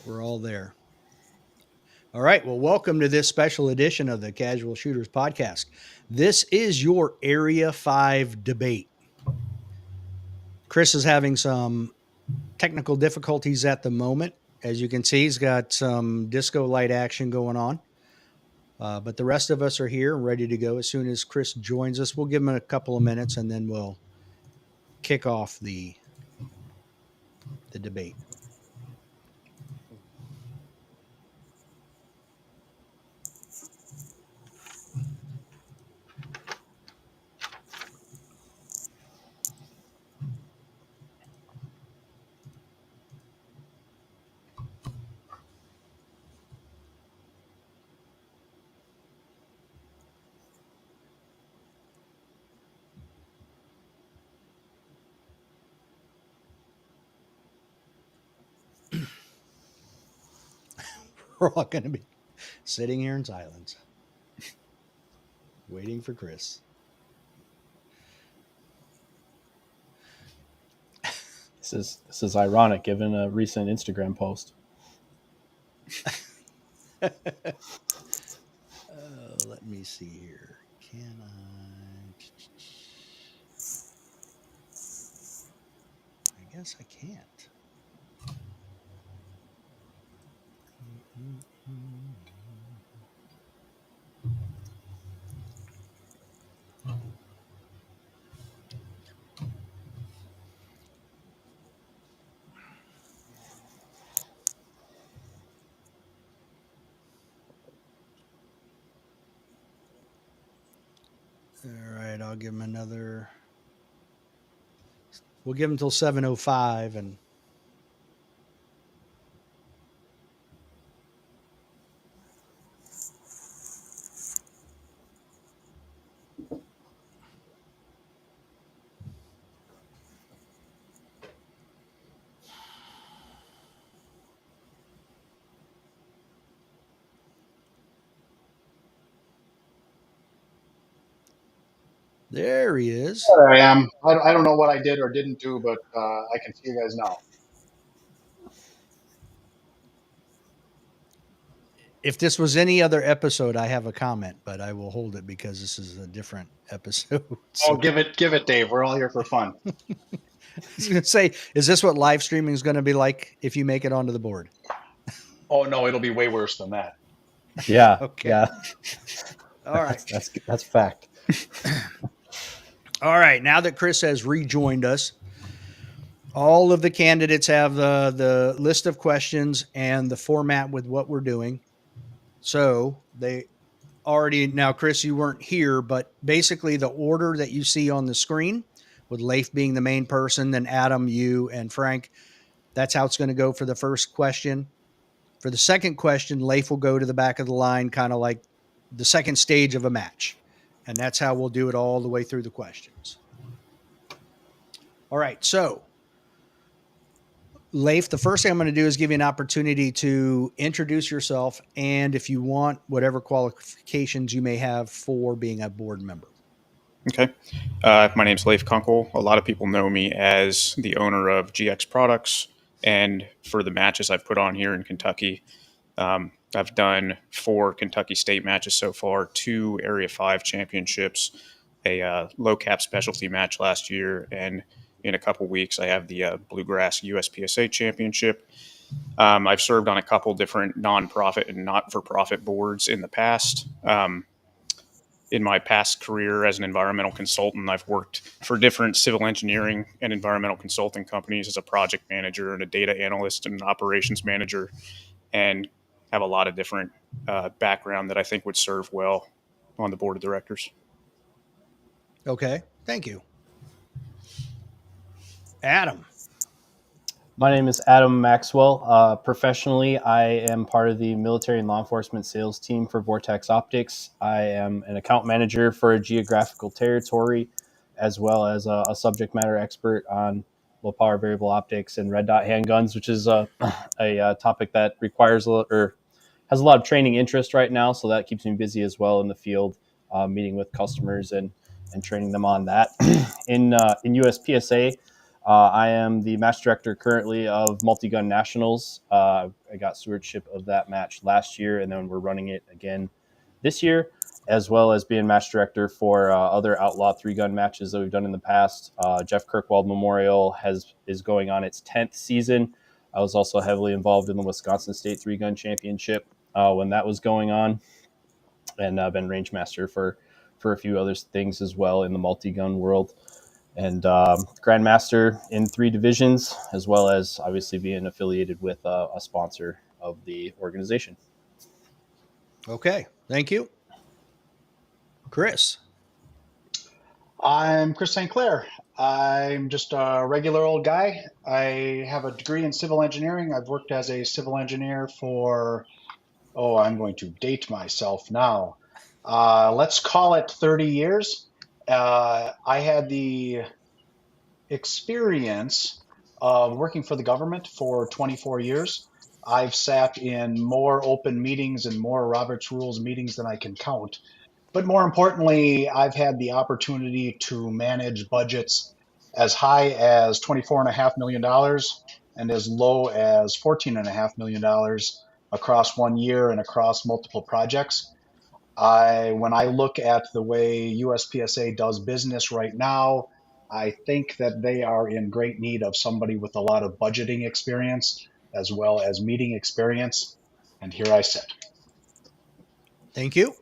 We're all there. All right. Well, welcome to this special edition of the Casual Shooters Podcast. This is your Area 5 debate. Chris is having some technical difficulties at the moment. As you can see, he's got some disco light action going on. But the rest of us are here and ready to go. As soon as Chris joins us, we'll give him a couple of minutes and then we'll kick off the debate. We're all going to be sitting here in silence, waiting for Chris. This is ironic given a recent Instagram post. Let me see here. Can I guess I can't. All right, I'll give him another. We'll give him until 7:05 and there he is. There I am. I don't know what I did or didn't do, but I can see you guys now. If this was any other episode, I have a comment, but I will hold it because this is a different episode. So. Oh, give it, Dave. We're all here for fun. I was going to say, is this what live streaming is going to be like if you make it onto the board? Oh no, it'll be way worse than that. Yeah. Okay. Yeah. All right. That's fact. All right. Now that Chris has rejoined us, all of the candidates have the list of questions and the format with what we're doing. So they already, now Chris, you weren't here, but basically the order that you see on the screen, with Leif being the main person, then Adam, you, and Frank, that's how it's going to go for the first question. For the second question, Leif will go to the back of the line, kind of like the second stage of a match. And that's how we'll do it all the way through the questions. All right. So, Leif, the first thing I'm going to do is give you an opportunity to introduce yourself and, if you want, whatever qualifications you may have for being a board member. Okay. My name's Leif Kunkel. A lot of people know me as the owner of GX Products, and for the matches I've put on here in Kentucky, I've done 4 Kentucky State matches so far, 2 Area 5 championships, a low cap specialty match last year, and in a couple weeks I have the Bluegrass USPSA Championship. I've served on a couple different nonprofit and not-for-profit boards in the past. In my past career as an environmental consultant, I've worked for different civil engineering and environmental consulting companies as a project manager and a data analyst and an operations manager, and have a lot of different background that I think would serve well on the board of directors. Okay. Thank you. Adam. My name is Adam Maxwell. Professionally, I am part of the military and law enforcement sales team for Vortex Optics. I am an account manager for a geographical territory, as well as a subject matter expert on low power variable optics and red dot handguns, which is a topic that requires or has a lot of training interest right now. So that keeps me busy as well in the field, meeting with customers and training them on that. In USPSA, I am the match director currently of Multi-Gun Nationals. I got stewardship of that match last year, and then we're running it again this year, as well as being match director for other Outlaw 3-gun matches that we've done in the past. Jeff Kirkwald Memorial is going on its 10th season. I was also heavily involved in the Wisconsin State 3-gun championship when that was going on, and I've been range master for a few other things as well in the multi-gun world, and grandmaster in 3 divisions, as well as obviously being affiliated with a sponsor of the organization. Okay, thank you. Chris. I'm Chris St. Clair. I'm just a regular old guy. I have a degree in civil engineering. I've worked as a civil engineer for, I'm going to date myself now. Let's call it 30 years. I had the experience of working for the government for 24 years. I've sat in more open meetings and more Robert's Rules meetings than I can count. But more importantly, I've had the opportunity to manage budgets as high as $24.5 million and as low as $14.5 million across 1 year and across multiple projects. When I look at the way USPSA does business right now, I think that they are in great need of somebody with a lot of budgeting experience as well as meeting experience. And here I sit. Thank you.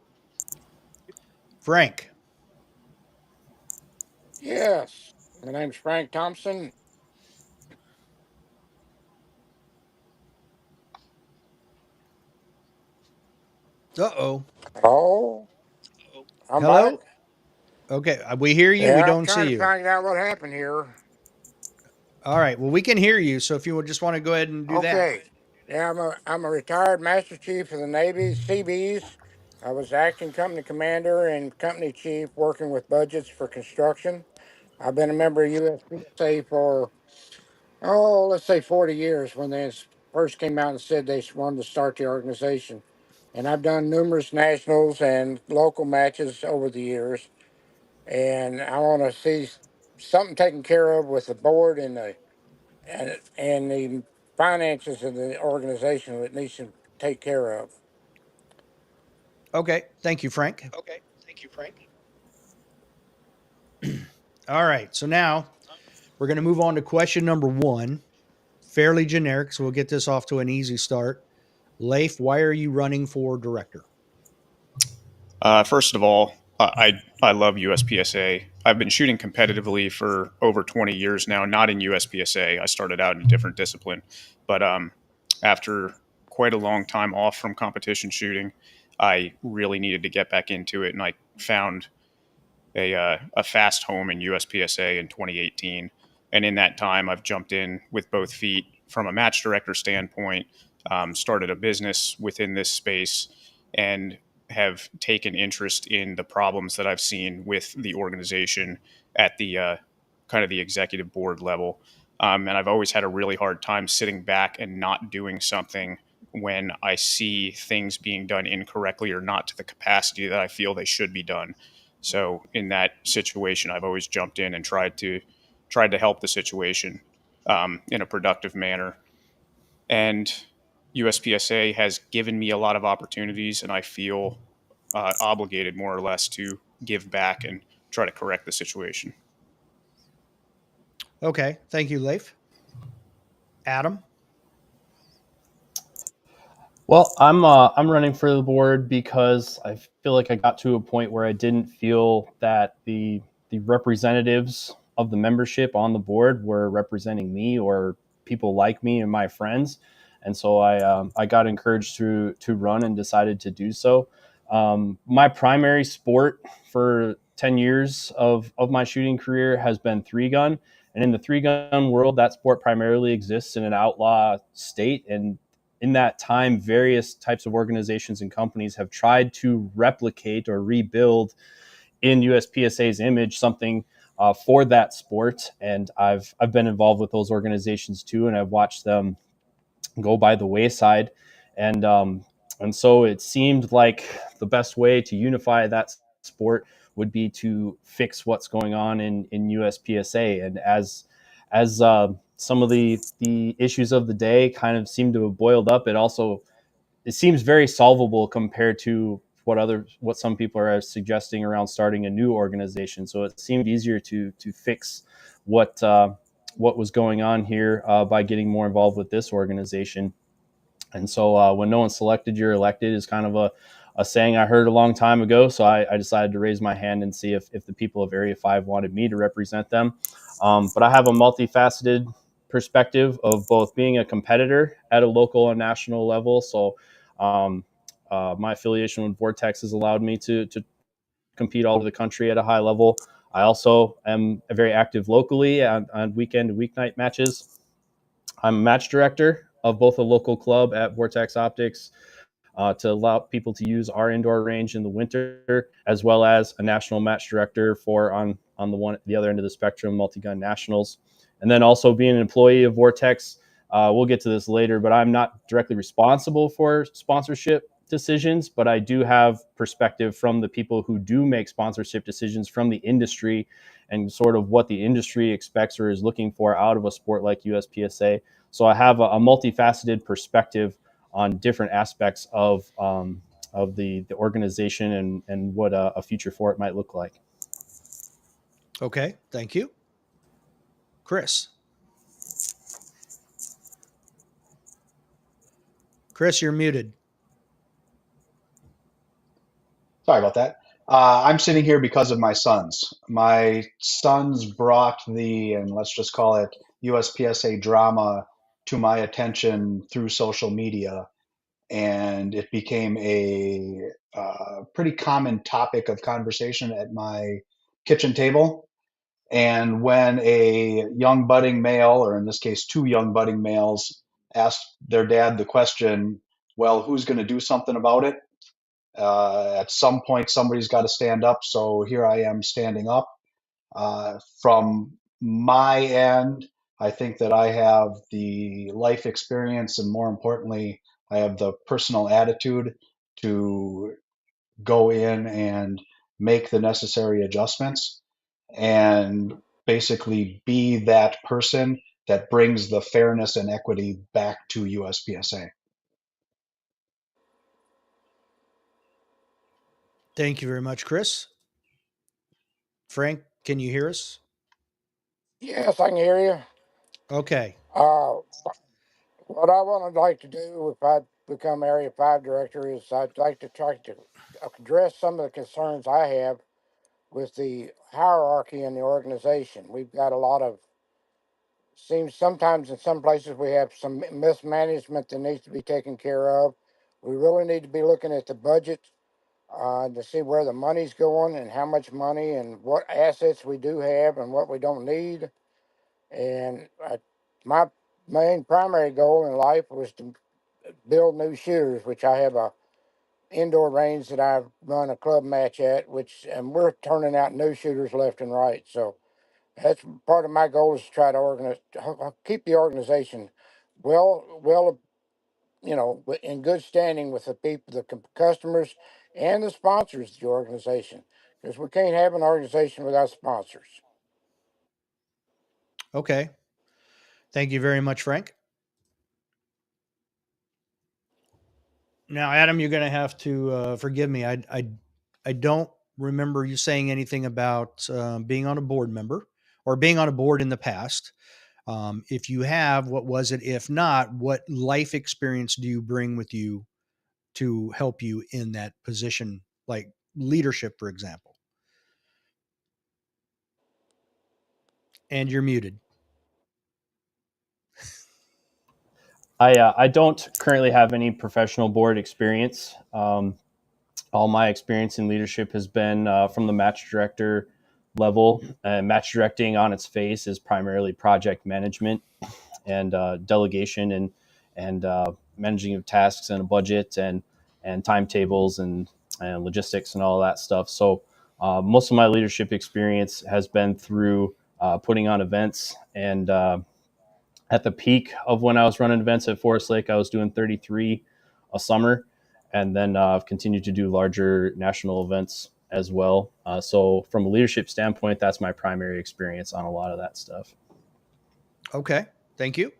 Frank. Yes, my name's Frank Thompson. Uh-oh. Oh, I'm back. Hello? Okay, we hear you. We Yeah, I'm don't trying see to you. find out what happened here. All right, well, we can hear you, so if you would just want to go ahead and do that. Okay. Yeah, I'm a retired Master Chief of the Navy, Seabees. I was acting company commander and company chief working with budgets for construction. I've been a member of USPSA for, let's say 40 years when they first came out and said they wanted to start the organization. And I've done numerous nationals and local matches over the years. And I want to see something taken care of with the board and the finances of the organization that needs to take care of. Okay, thank you, Frank. All right, so now we're going to move on to question number 1. Fairly generic, so we'll get this off to an easy start. Leif, why are you running for director? First of all, I love USPSA. I've been shooting competitively for over 20 years now, not in USPSA. I started out in a different discipline. But after quite a long time off from competition shooting, I really needed to get back into it. And I found a fast home in USPSA in 2018. And in that time, I've jumped in with both feet from a match director standpoint, started a business within this space, and have taken interest in the problems that I've seen with the organization at the kind of the executive board level. And I've always had a really hard time sitting back and not doing something when I see things being done incorrectly or not to the capacity that I feel they should be done. So in that situation, I've always jumped in and tried to help the situation in a productive manner. And USPSA has given me a lot of opportunities, and I feel obligated more or less to give back and try to correct the situation. Okay, thank you, Leif. Adam. Well, I'm running for the board because I feel like I got to a point where I didn't feel that the representatives of the membership on the board were representing me or people like me and my friends, and so I got encouraged to run and decided to do so. My primary sport for 10 years of my shooting career has been 3-gun, and in the 3-gun world, that sport primarily exists in an outlaw state. And in that time, various types of organizations and companies have tried to replicate or rebuild in USPSA's image something for that sport. And I've been involved with those organizations too, and I've watched them go by the wayside. And so it seemed like the best way to unify that sport would be to fix what's going on in USPSA. And as as some of the issues of the day kind of seem to have boiled up, it seems very solvable compared to what some people are suggesting around starting a new organization. So it seemed easier to fix what was going on here by getting more involved with this organization. And so when no one's selected, you're elected is kind of a saying I heard a long time ago. So I decided to raise my hand and see if the people of Area 5 wanted me to represent them. But I have a multifaceted perspective of both being a competitor at a local and national level. So um, my affiliation with Vortex has allowed me to compete all over the country at a high level. I also am very active locally on weekend and weeknight matches. I'm a match director of both a local club at Vortex Optics to allow people to use our indoor range in the winter, as well as a national match director for on the other end of the spectrum, multi-gun nationals, and then also being an employee of Vortex. We'll get to this later, but I'm not directly responsible for sponsorship decisions, but I do have perspective from the people who do make sponsorship decisions from the industry and sort of what the industry expects or is looking for out of a sport like USPSA. So I have a multifaceted perspective on different aspects of the organization and what a future for it might look like. Okay, thank you. Chris. Chris, you're muted. Sorry about that. I'm sitting here because of my sons. My sons brought and let's just call it USPSA drama to my attention through social media, and it became a pretty common topic of conversation at my kitchen table. And when a young budding male, or in this case, two young budding males, asked their dad the question, well, who's going to do something about it? At some point, somebody's got to stand up. So here I am standing up. From my end, I think that I have the life experience, and more importantly, I have the personal attitude to go in and make the necessary adjustments and basically be that person that brings the fairness and equity back to USPSA. Thank you very much, Chris. Frank, can you hear us? Yes, I can hear you. Okay. Uh, what I would like to do if I become Area 5 director is I'd like to try to address some of the concerns I have with the hierarchy in the organization. We've got a lot of, seems sometimes in some places we have some mismanagement that needs to be taken care of. We really need to be looking at the budget to see where the money's going and how much money and what assets we do have and what we don't need. And my main primary goal in life was to build new shooters, which I have a indoor range that I run a club match at, and we're turning out new shooters left and right. So that's part of my goal is to try to keep the organization well, in good standing with the people, the customers, and the sponsors of the organization, because we can't have an organization without sponsors. Okay. Thank you very much, Frank. Now, Adam, you're going to have to forgive me. I don't remember you saying anything about being on a board member or being on a board in the past. If you have, what was it? If not, what life experience do you bring with you to help you in that position, like leadership, for example? And you're muted. I don't currently have any professional board experience. All my experience in leadership has been from the match director level. Match directing on its face is primarily project management and delegation and managing of tasks and a budget and timetables and logistics and all that stuff. So most of my leadership experience has been through putting on events and at the peak of when I was running events at Forest Lake, I was doing 33 a summer, and then I've continued to do larger national events as well. So from a leadership standpoint, that's my primary experience on a lot of that stuff. Okay. Thank you.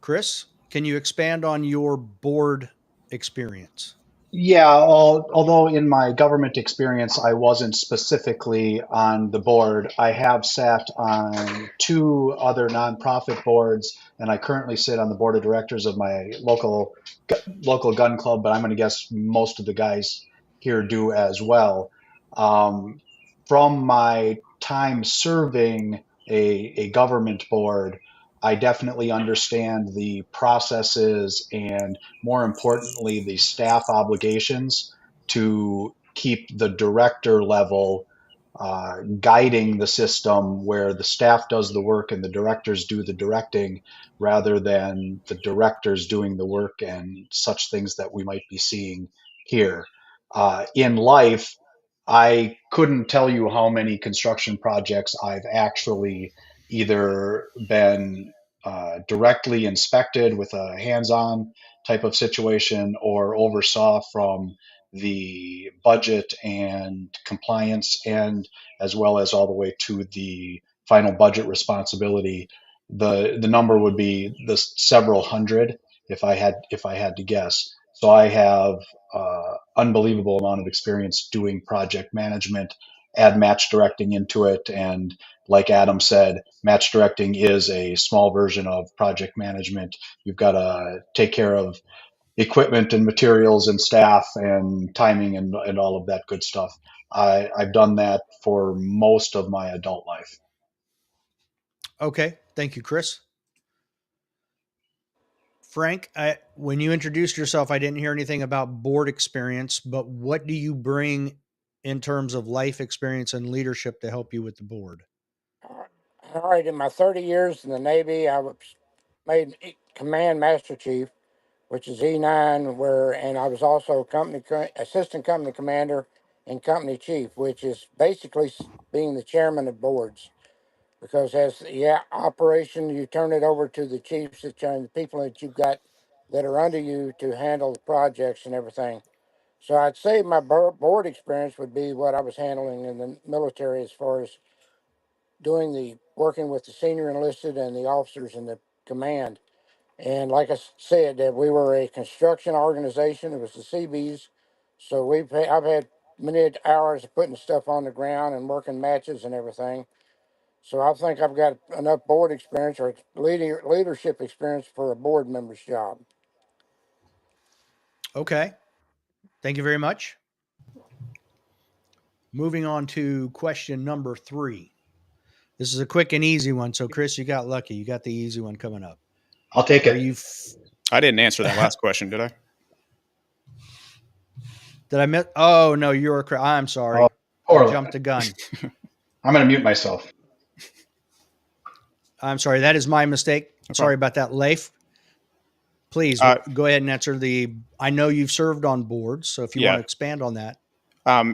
Chris, can you expand on your board experience? Yeah, although in my government experience, I wasn't specifically on the board, I have sat on two other nonprofit boards, and I currently sit on the board of directors of my local gun club, but I'm going to guess most of the guys here do as well. Um, from my time serving a government board, I definitely understand the processes and, more importantly, the staff obligations to keep the director level guiding the system, where the staff does the work and the directors do the directing, rather than the directors doing the work and such things that we might be seeing here. In life, I couldn't tell you how many construction projects I've actually either been directly inspected with a hands-on type of situation, or oversaw from the budget and compliance, and as well as all the way to the final budget responsibility. The number would be the several hundred, if I had to guess. So I have unbelievable amount of experience doing project management. Add match directing into it, and like Adam said, match directing is a small version of project management. You've got to take care of equipment and materials and staff and timing and all of that good stuff. I've done that for most of my adult life. Okay. Thank you, Chris. Frank, when you introduced yourself, I didn't hear anything about board experience, but what do you bring in terms of life experience and leadership to help you with the board? All right, in my 30 years in the Navy, I was made command master chief, which is E9, and I was also assistant company commander and company chief, which is basically being the chairman of boards. Because as the operation, you turn it over to the chiefs, the people that you've got that are under you to handle the projects and everything. So I'd say my board experience would be what I was handling in the military, as far as doing the working with the senior enlisted and the officers in the command. And like I said, that we were a construction organization. It was the CBs, so I've had many hours of putting stuff on the ground and working matches and everything. So I think I've got enough board experience or leadership experience for a board member's job. Okay. Thank you very much. Moving on to question number 3. This is a quick and easy one. So, Chris, you got lucky. You got the easy one coming up. I'll take Are it. you? I didn't answer that last question, did I? Did I miss? Oh no, you're correct. I'm sorry. Oh, I poorly. jumped the gun. I'm going to mute myself. I'm sorry. That is my mistake. No Sorry problem. about that, Leif. Please go ahead and answer the. I know you've served on boards, so if you want Yeah. to expand on that.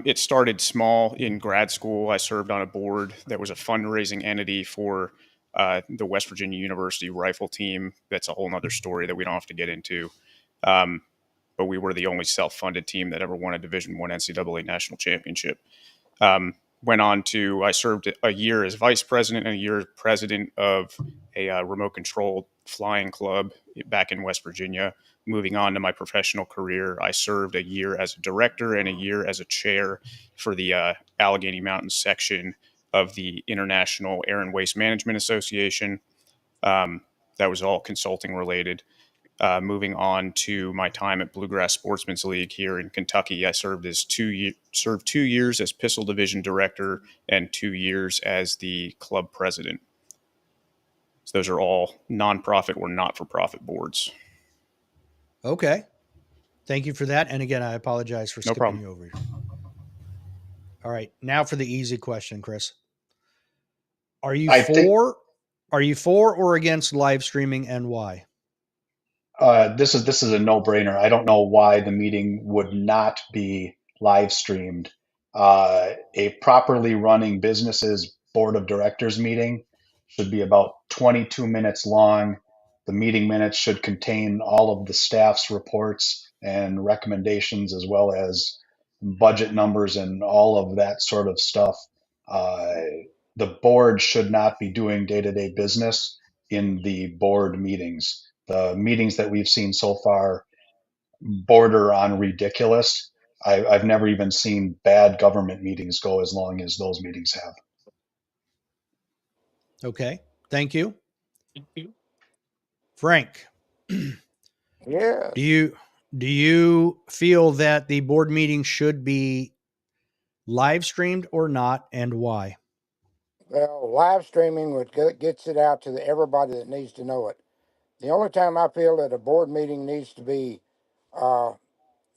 It started small in grad school. I served on a board that was a fundraising entity for the West Virginia University rifle team. That's a whole nother story that we don't have to get into. But we were the only self-funded team that ever won a Division I NCAA national championship. I served a year as vice president and a year as president of a remote controlled flying club back in West Virginia. Moving on to my professional career, I served a year as a director and a year as a chair for the Allegheny Mountains section of the International Air and Waste Management Association. That was all consulting related. Moving on to my time at Bluegrass Sportsman's League here in Kentucky, I served 2 years as Pistol Division Director and 2 years as the club president. So those are all nonprofit or not-for-profit boards. Okay. Thank you for that. And again, I apologize for No skipping problem. you over. All right. Now for the easy question, Chris. Are you I think for or against live streaming, and why? this is a no-brainer. I don't know why the meeting would not be live streamed. A properly running business's board of directors meeting should be about 22 minutes long. The meeting minutes should contain all of the staff's reports and recommendations, as well as budget numbers and all of that sort of stuff. Uh, the board should not be doing day-to-day business in the board meetings. The meetings that we've seen so far border on ridiculous. I've never even seen bad government meetings go as long as those meetings have. Okay. Thank you. Frank, Yes. do you feel that the board meeting should be live streamed or not, and why? Well, live streaming gets it out to everybody that needs to know it. The only time I feel that a board meeting needs to be uh,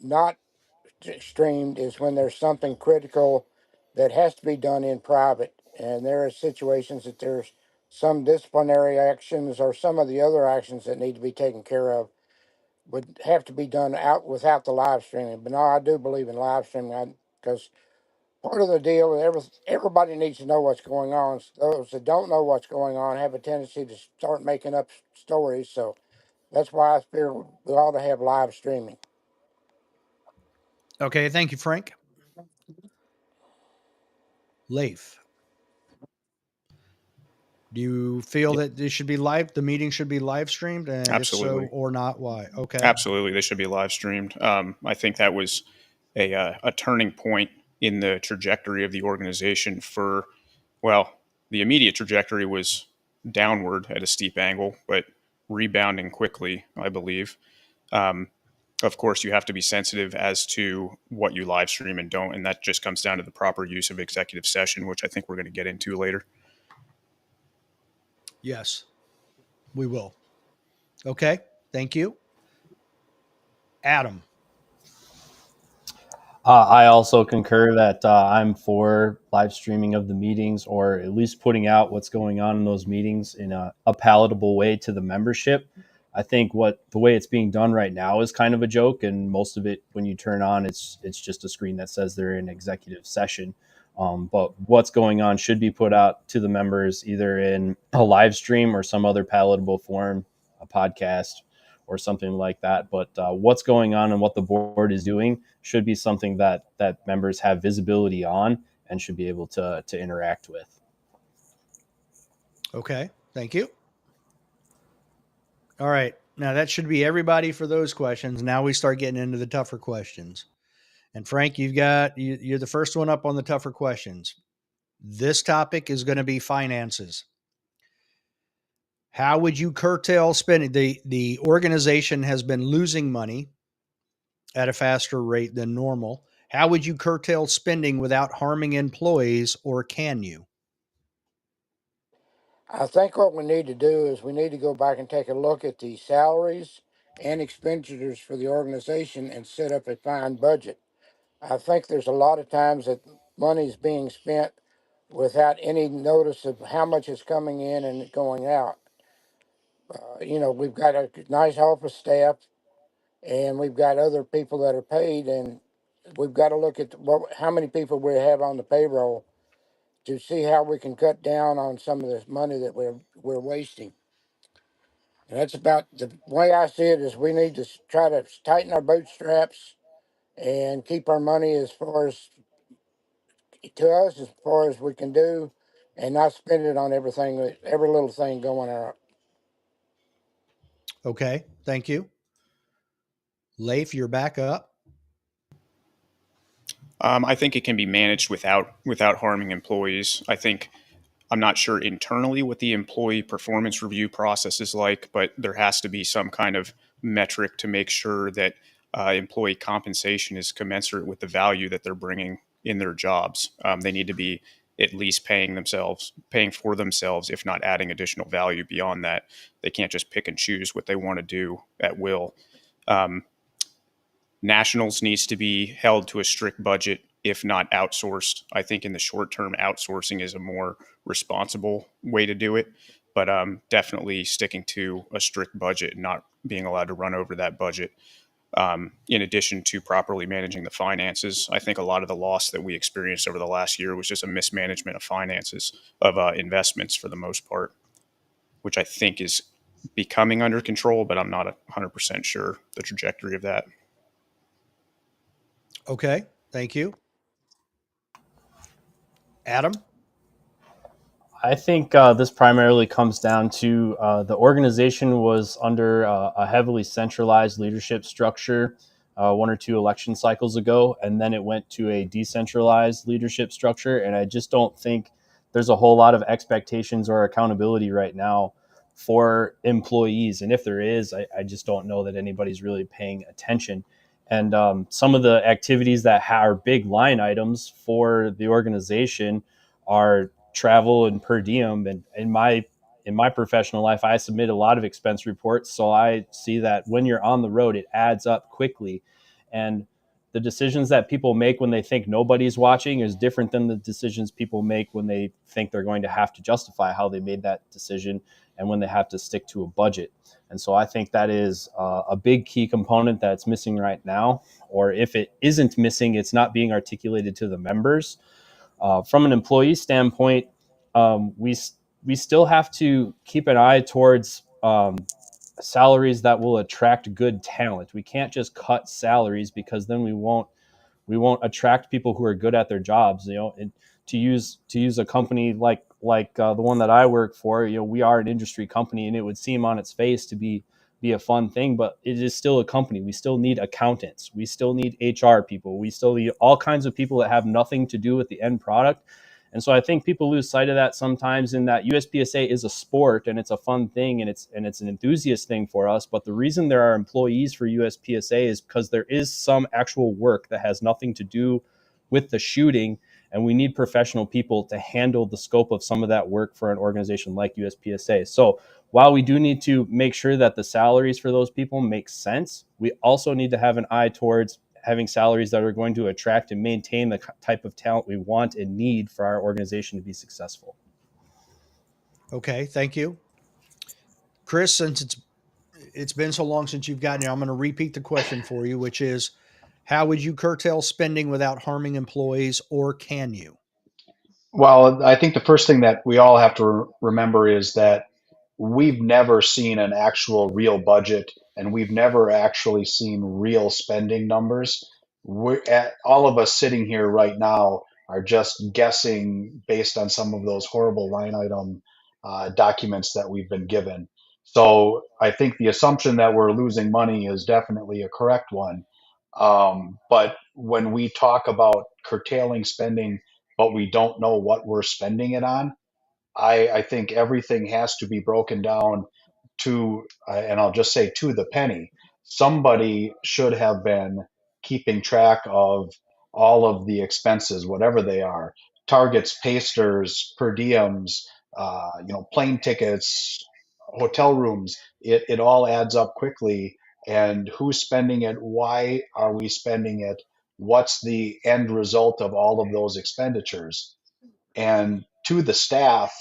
not streamed is when there's something critical that has to be done in private. And there are situations that there's some disciplinary actions or some of the other actions that need to be taken care of would have to be done out without the live streaming. But no, I do believe in live streaming because part of the deal is everybody needs to know what's going on. Those that don't know what's going on have a tendency to start making up stories. So that's why I feel we ought to have live streaming. Okay. Thank you, Frank. Leif, do you feel Yeah, that this should be live? The meeting should be live streamed, and if so Absolutely. or not, why? Okay. Absolutely. They should be live streamed. I think that was a turning point in the trajectory of the organization for, well, the immediate trajectory was downward at a steep angle, but rebounding quickly, I believe. Um, of course, you have to be sensitive as to what you live stream and don't, and that just comes down to the proper use of executive session, which I think we're going to get into later. Yes, we will. Okay. Thank you. Adam. I also concur that I'm for live streaming of the meetings, or at least putting out what's going on in those meetings in a palatable way to the membership. I think what the way it's being done right now is kind of a joke, and most of it, when you turn on, it's just a screen that says they're in executive session. But what's going on should be put out to the members either in a live stream or some other palatable form, a podcast or something like that. But what's going on and what the board is doing should be something that members have visibility on and should be able to interact with. Okay. Thank you. All right. Now that should be everybody for those questions. Now we start getting into the tougher questions. And Frank, you're the first one up on the tougher questions. This topic is going to be finances. How would you curtail spending? The organization has been losing money at a faster rate than normal. How would you curtail spending without harming employees, or can you? I think what we need to do is we need to go back and take a look at the salaries and expenditures for the organization and set up a fine budget. I think there's a lot of times that money's being spent without any notice of how much is coming in and going out. We've got a nice office staff and we've got other people that are paid, and we've got to look at how many people we have on the payroll to see how we can cut down on some of this money that we're wasting. And that's about the way I see it is we need to try to tighten our bootstraps and keep our money as far as to us as far as we can do, and not spend it on everything, every little thing going out. Okay. Thank you. Leif, you're back up. I think it can be managed without harming employees. I'm not sure internally what the employee performance review process is like, but there has to be some kind of metric to make sure that employee compensation is commensurate with the value that they're bringing in their jobs. They need to be at least paying for themselves, if not adding additional value beyond that. They can't just pick and choose what they want to do at will. Um, Nationals needs to be held to a strict budget, if not outsourced. I think in the short term, outsourcing is a more responsible way to do it, but definitely sticking to a strict budget and not being allowed to run over that budget. In addition to properly managing the finances, I think a lot of the loss that we experienced over the last year was just a mismanagement of finances, of investments for the most part, which I think is becoming under control, but I'm not 100% sure the trajectory of that. Okay. Thank you. Adam? I think this primarily comes down to the organization was under a heavily centralized leadership structure 1 or 2 election cycles ago, and then it went to a decentralized leadership structure. And I just don't think there's a whole lot of expectations or accountability right now for employees. And if there is, I just don't know that anybody's really paying attention. And some of the activities that are big line items for the organization are travel and per diem. And in my professional life, I submit a lot of expense reports, so I see that when you're on the road, it adds up quickly. And the decisions that people make when they think nobody's watching is different than the decisions people make when they think they're going to have to justify how they made that decision and when they have to stick to a budget. And so I think that is a big key component that's missing right now. Or if it isn't missing, it's not being articulated to the members. From an employee standpoint, we still have to keep an eye towards salaries that will attract good talent. We can't just cut salaries, because then we won't attract people who are good at their jobs. And to use a company like the one that I work for, we are an industry company, and it would seem on its face to be a fun thing, but it is still a company. We still need accountants. We still need HR people. We still need all kinds of people that have nothing to do with the end product. And so I think people lose sight of that sometimes, in that USPSA is a sport and it's a fun thing, and it's an enthusiast thing for us. But the reason there are employees for USPSA is because there is some actual work that has nothing to do with the shooting, and we need professional people to handle the scope of some of that work for an organization like USPSA. So while we do need to make sure that the salaries for those people make sense, we also need to have an eye towards having salaries that are going to attract and maintain the type of talent we want and need for our organization to be successful. Okay, thank you. Chris, since it's been so long since you've gotten here, I'm going to repeat the question for you, which is, how would you curtail spending without harming employees, or can you? Well, I think the first thing that we all have to remember is that we've never seen an actual real budget, and we've never actually seen real spending numbers. All of us sitting here right now are just guessing based on some of those horrible line item documents that we've been given. So I think the assumption that we're losing money is definitely a correct one. But when we talk about curtailing spending, but we don't know what we're spending it on, I think everything has to be broken down to, and I'll just say to the penny. Somebody should have been keeping track of all of the expenses, whatever they are, targets, pasters, per diems, plane tickets, hotel rooms. It all adds up quickly. And who's spending it? Why are we spending it? What's the end result of all of those expenditures? And to the staff,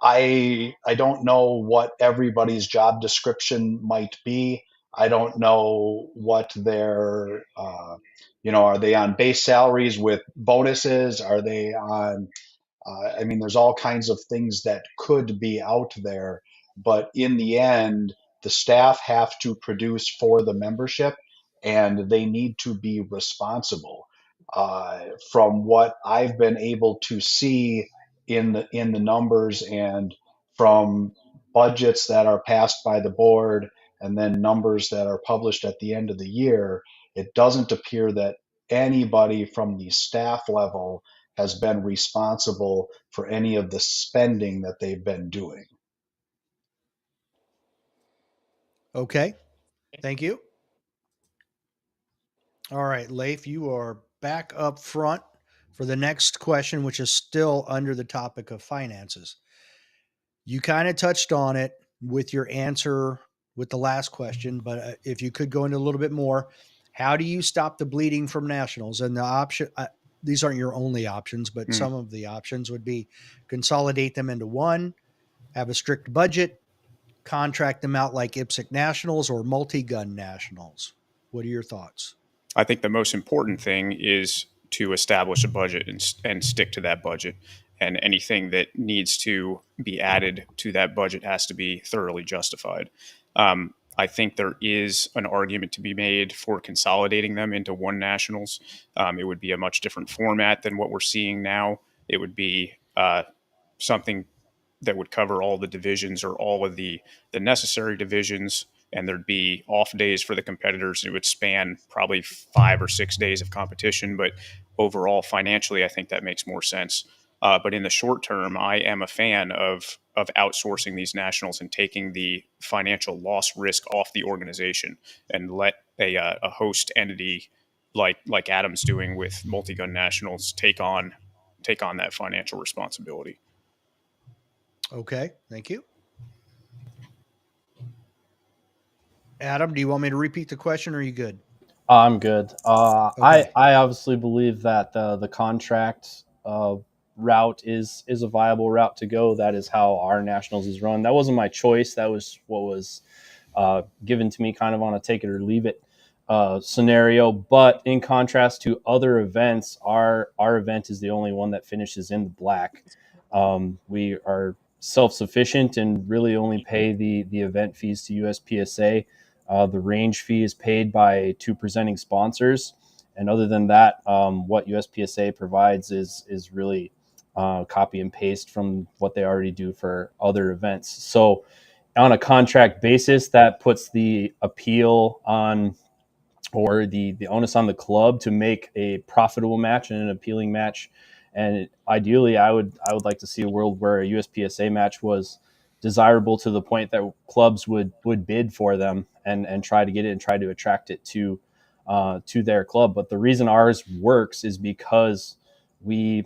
I don't know what everybody's job description might be. I don't know what their are they on base salaries with bonuses? Are they on I mean, there's all kinds of things that could be out there, but in the end, the staff have to produce for the membership, and they need to be responsible. From what I've been able to see in the numbers, and from budgets that are passed by the board, and then numbers that are published at the end of the year, it doesn't appear that anybody from the staff level has been responsible for any of the spending that they've been doing. Okay, thank you. All right, Leif, you are back up front for the next question, which is still under the topic of finances. You kind of touched on it with your answer with the last question, but if you could go into a little bit more, how do you stop the bleeding from nationals? And the option, these aren't your only options, but some of the options would be consolidate them into one, have a strict budget, contract them out like IPSC nationals or multi-gun nationals. What are your thoughts? I think the most important thing is to establish a budget and stick to that budget. And anything that needs to be added to that budget has to be thoroughly justified. I think there is an argument to be made for consolidating them into one nationals. It would be a much different format than what we're seeing now. It would be something that would cover all the divisions or all of the necessary divisions, and there'd be off days for the competitors. It would span probably 5 or 6 days of competition, but overall financially, I think that makes more sense. But in the short term, I am a fan of outsourcing these nationals and taking the financial loss risk off the organization and let a host entity like Adam's doing with multi-gun nationals take on that financial responsibility. Okay, thank you. Adam, do you want me to repeat the question, or are you good? I'm good. Okay. I obviously believe that the contract route is a viable route to go. That is how our nationals is run. That wasn't my choice. That was what was given to me, kind of on a take it or leave it scenario. But in contrast to other events, our event is the only one that finishes in the black. We are self-sufficient and really only pay the event fees to USPSA. The range fee is paid by 2 presenting sponsors, and other than that, what USPSA provides is really copy and paste from what they already do for other events. So, on a contract basis, that puts the appeal on, or the onus on the club to make a profitable match and an appealing match. And ideally, I would like to see a world where a USPSA match was desirable to the point that clubs would bid for them and try to get it and try to attract it to their club. But the reason ours works is because we're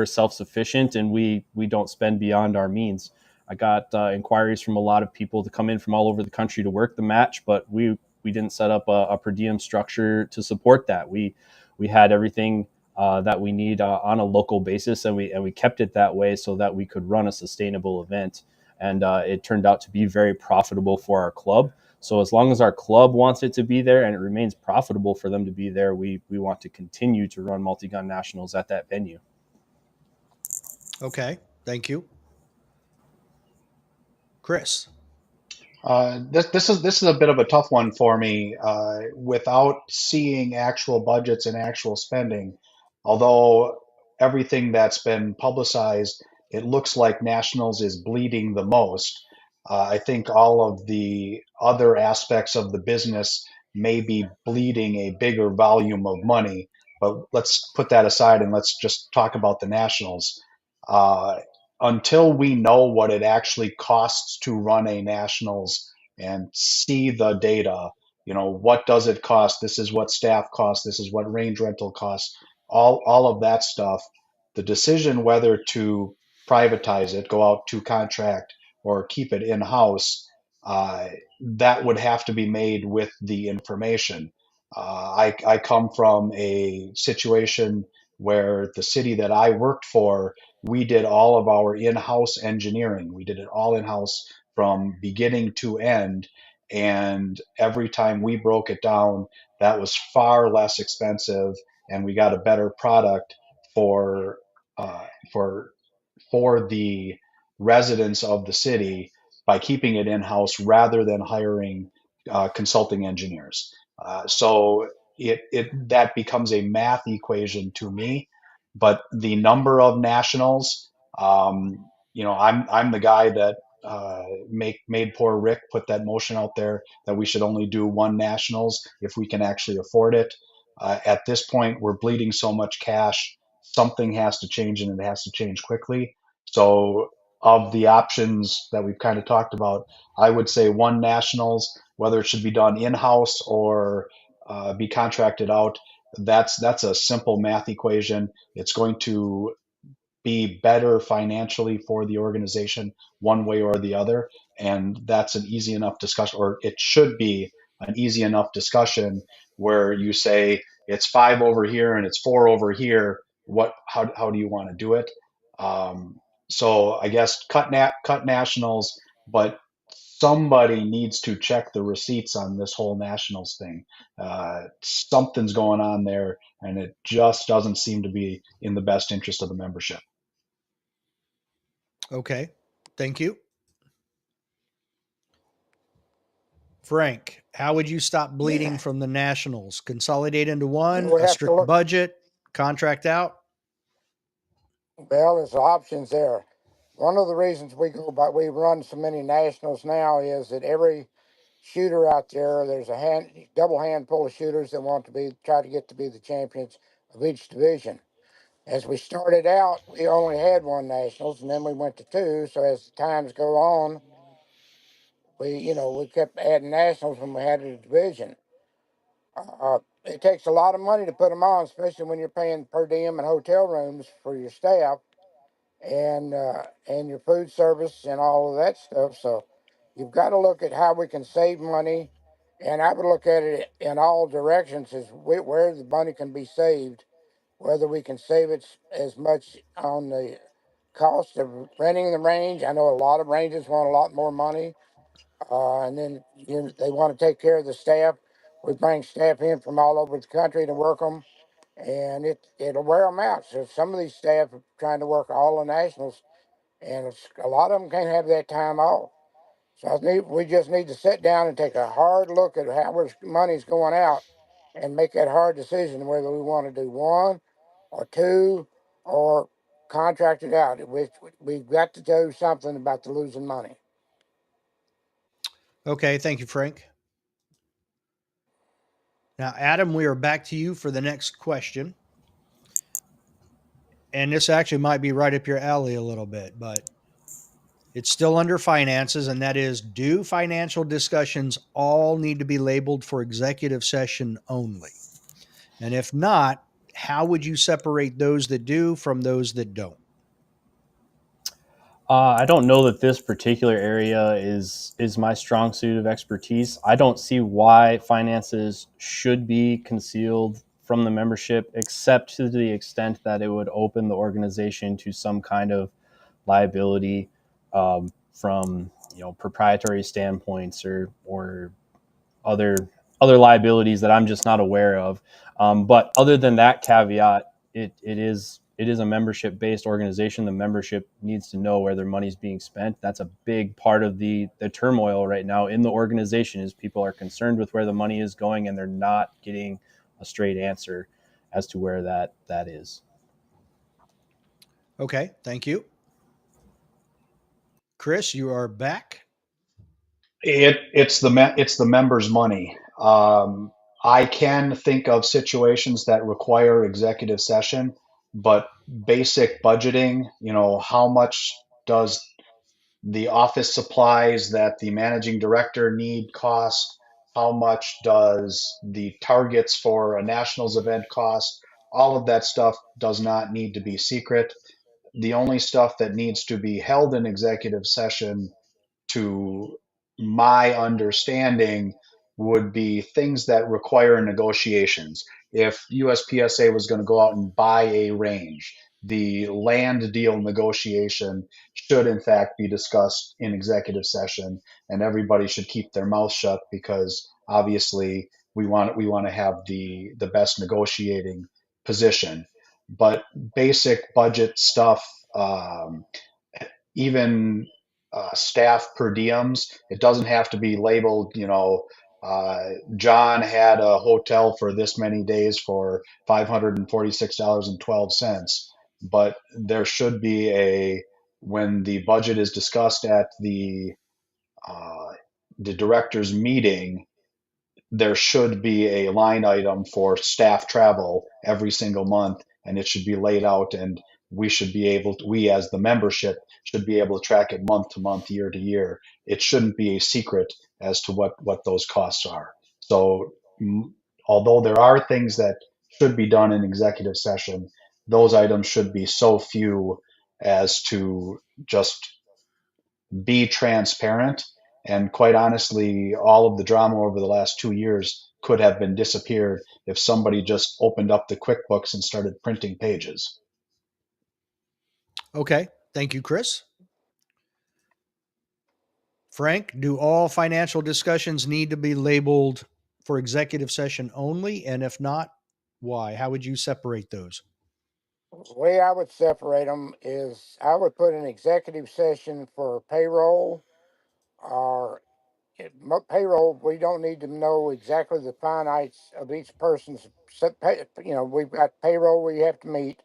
self-sufficient and we don't spend beyond our means. I got inquiries from a lot of people to come in from all over the country to work the match, but we didn't set up a per diem structure to support that. We had everything that we need on a local basis, and we kept it that way so that we could run a sustainable event. And it turned out to be very profitable for our club. So as long as our club wants it to be there and it remains profitable for them to be there, we want to continue to run multi-gun nationals at that venue. Okay, thank you. Chris. This is a bit of a tough one for me without seeing actual budgets and actual spending. Although everything that's been publicized, it looks like nationals is bleeding the most. I think all of the other aspects of the business may be bleeding a bigger volume of money. But let's put that aside and let's just talk about the nationals. Uh, until we know what it actually costs to run a nationals and see the data, what does it cost? This is what staff costs. This is what range rental costs. All of that stuff. The decision whether to privatize it, go out to contract, or keep it in house, uh, that would have to be made with the information. I come from a situation where the city that I worked for, we did all of our in-house engineering. We did it all in-house from beginning to end. And every time we broke it down, that was far less expensive, and we got a better product for uh, for for the residents of the city by keeping it in house rather than hiring consulting engineers. So that becomes a math equation to me. But the number of nationals, I'm the guy that made poor Rick put that motion out there that we should only do one nationals if we can actually afford it. At this point, we're bleeding so much cash. Something has to change, and it has to change quickly. So, of the options that we've kind of talked about, I would say one nationals, whether it should be done in house or be contracted out. That's a simple math equation. It's going to be better financially for the organization one way or the other. And that's an easy enough discussion, or it should be an easy enough discussion where you say it's 5 over here and it's 4 over here. How do you want to do it? So I guess cut nationals, but somebody needs to check the receipts on this whole nationals thing. Something's going on there, and it just doesn't seem to be in the best interest of the membership. Okay, thank you. Frank, how would you stop bleeding from the nationals? Consolidate into one, We a have to strict look. budget, contract out? Well, there's options there. One of the reasons we run so many nationals now is that every shooter out there, there's a double handful of shooters that want to try to get to be the champions of each division. As we started out, we only had one nationals, and then we went to two. So as the times go on, we kept adding nationals when we had a division. It takes a lot of money to put them on, especially when you're paying per diem and hotel rooms for your staff and your food service and all of that stuff. So you've got to look at how we can save money, and I would look at it in all directions as where the money can be saved, whether we can save it as much on the cost of renting the range. I know a lot of ranges want a lot more money, and then they want to take care of the staff. We bring staff in from all over the country to work them, and it'll wear them out. So some of these staff are trying to work all the nationals, and a lot of them can't have that time off. So we just need to sit down and take a hard look at how much money's going out, and make that hard decision whether we want to do one or two or contract it out. We've got to do something about the losing money. Okay, thank you, Frank. Now, Adam, we are back to you for the next question. And this actually might be right up your alley a little bit, but it's still under finances, and that is, do financial discussions all need to be labeled for executive session only? And if not, how would you separate those that do from those that don't? I don't know that this particular area is my strong suit of expertise. I don't see why finances should be concealed from the membership, except to the extent that it would open the organization to some kind of liability from proprietary standpoints or other liabilities that I'm just not aware of. But other than that caveat, it is a membership based organization. The membership needs to know where their money's being spent. That's a big part of the turmoil right now in the organization, is people are concerned with where the money is going, and they're not getting a straight answer as to where that is. Okay, thank you. Chris, you are back. It's the members' money. I can think of situations that require executive session, but basic budgeting, how much does the office supplies that the managing director need cost? How much does the targets for a nationals event cost? All of that stuff does not need to be secret. The only stuff that needs to be held in executive session, to my understanding, would be things that require negotiations. If USPSA was going to go out and buy a range, the land deal negotiation should in fact be discussed in executive session, and everybody should keep their mouth shut, because obviously we want to have the best negotiating position. But basic budget stuff, even staff per diems. It doesn't have to be labeled, John had a hotel for this many days for $546.12. But there should be when the budget is discussed at uh, the directors meeting, there should be a line item for staff travel every single month, and it should be laid out, and we as the membership should be able to track it month to month, year to year. It shouldn't be a secret as to what those costs are. So although there are things that should be done in executive session, those items should be so few as to just be transparent. And quite honestly, all of the drama over the last 2 years could have been disappeared if somebody just opened up the QuickBooks and started printing pages. Okay, thank you, Chris. Frank, do all financial discussions need to be labeled for executive session only? And if not, why? How would you separate those? The way I would separate them is I would put an executive session for payroll or payroll. We don't need to know exactly the finites of each person's. We've got payroll we have to meet.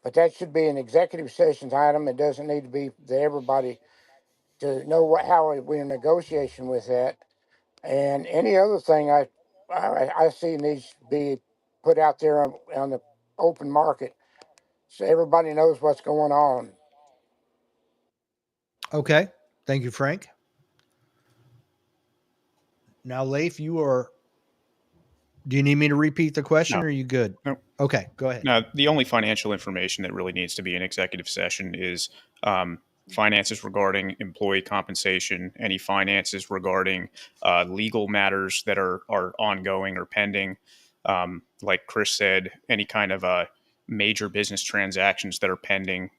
But that should be an executive sessions item. It doesn't need to be that everybody to know how we're in negotiation with that. And any other thing I see needs to be put out there on the open market so everybody knows what's going on. Okay. Thank you, Frank. Now, Leif, you are. Do you need me to repeat the question No. or are you good? No. Okay, go ahead. Now, the only financial information that really needs to be in executive session is finances regarding employee compensation, any finances regarding legal matters that are ongoing or pending. Like Chris said, any kind of major business transactions that are pending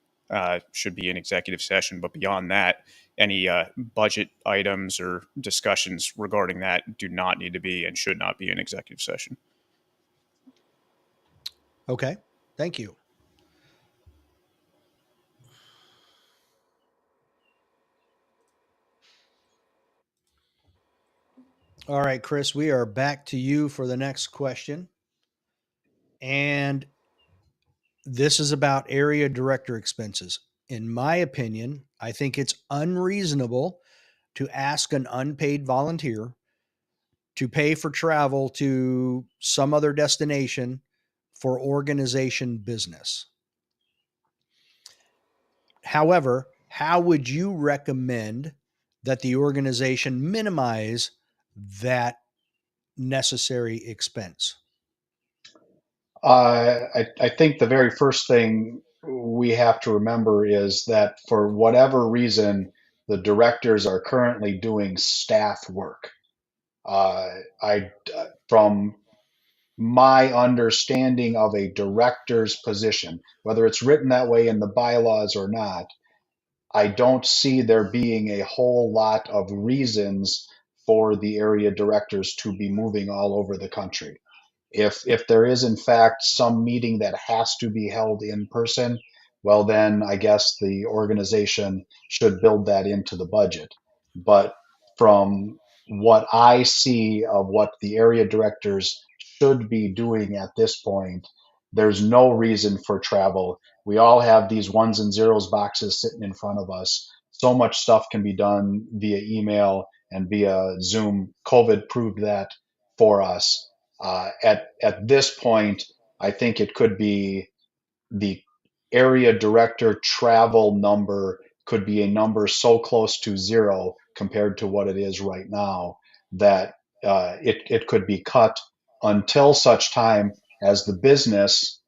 should be in executive session. But beyond that, any budget items or discussions regarding that do not need to be and should not be in executive session. Okay, thank you. All right, Chris, we are back to you for the next question. And this is about area director expenses. In my opinion, I think it's unreasonable to ask an unpaid volunteer to pay for travel to some other destination for organization business. However, how would you recommend that the organization minimize that necessary expense? I think the very first thing we have to remember is that for whatever reason, the directors are currently doing staff work. Uh, from my understanding of a director's position, whether it's written that way in the bylaws or not, I don't see there being a whole lot of reasons for the area directors to be moving all over the country. If there is in fact some meeting that has to be held in person, well then I guess the organization should build that into the budget. But from what I see of what the area directors should be doing at this point, there's no reason for travel. We all have these ones and zeros boxes sitting in front of us. So much stuff can be done via email and via Zoom. COVID proved that for us. At this point, I think it could be the area director travel number could be a number so close to zero compared to what it is right now that it could be cut until such time as the business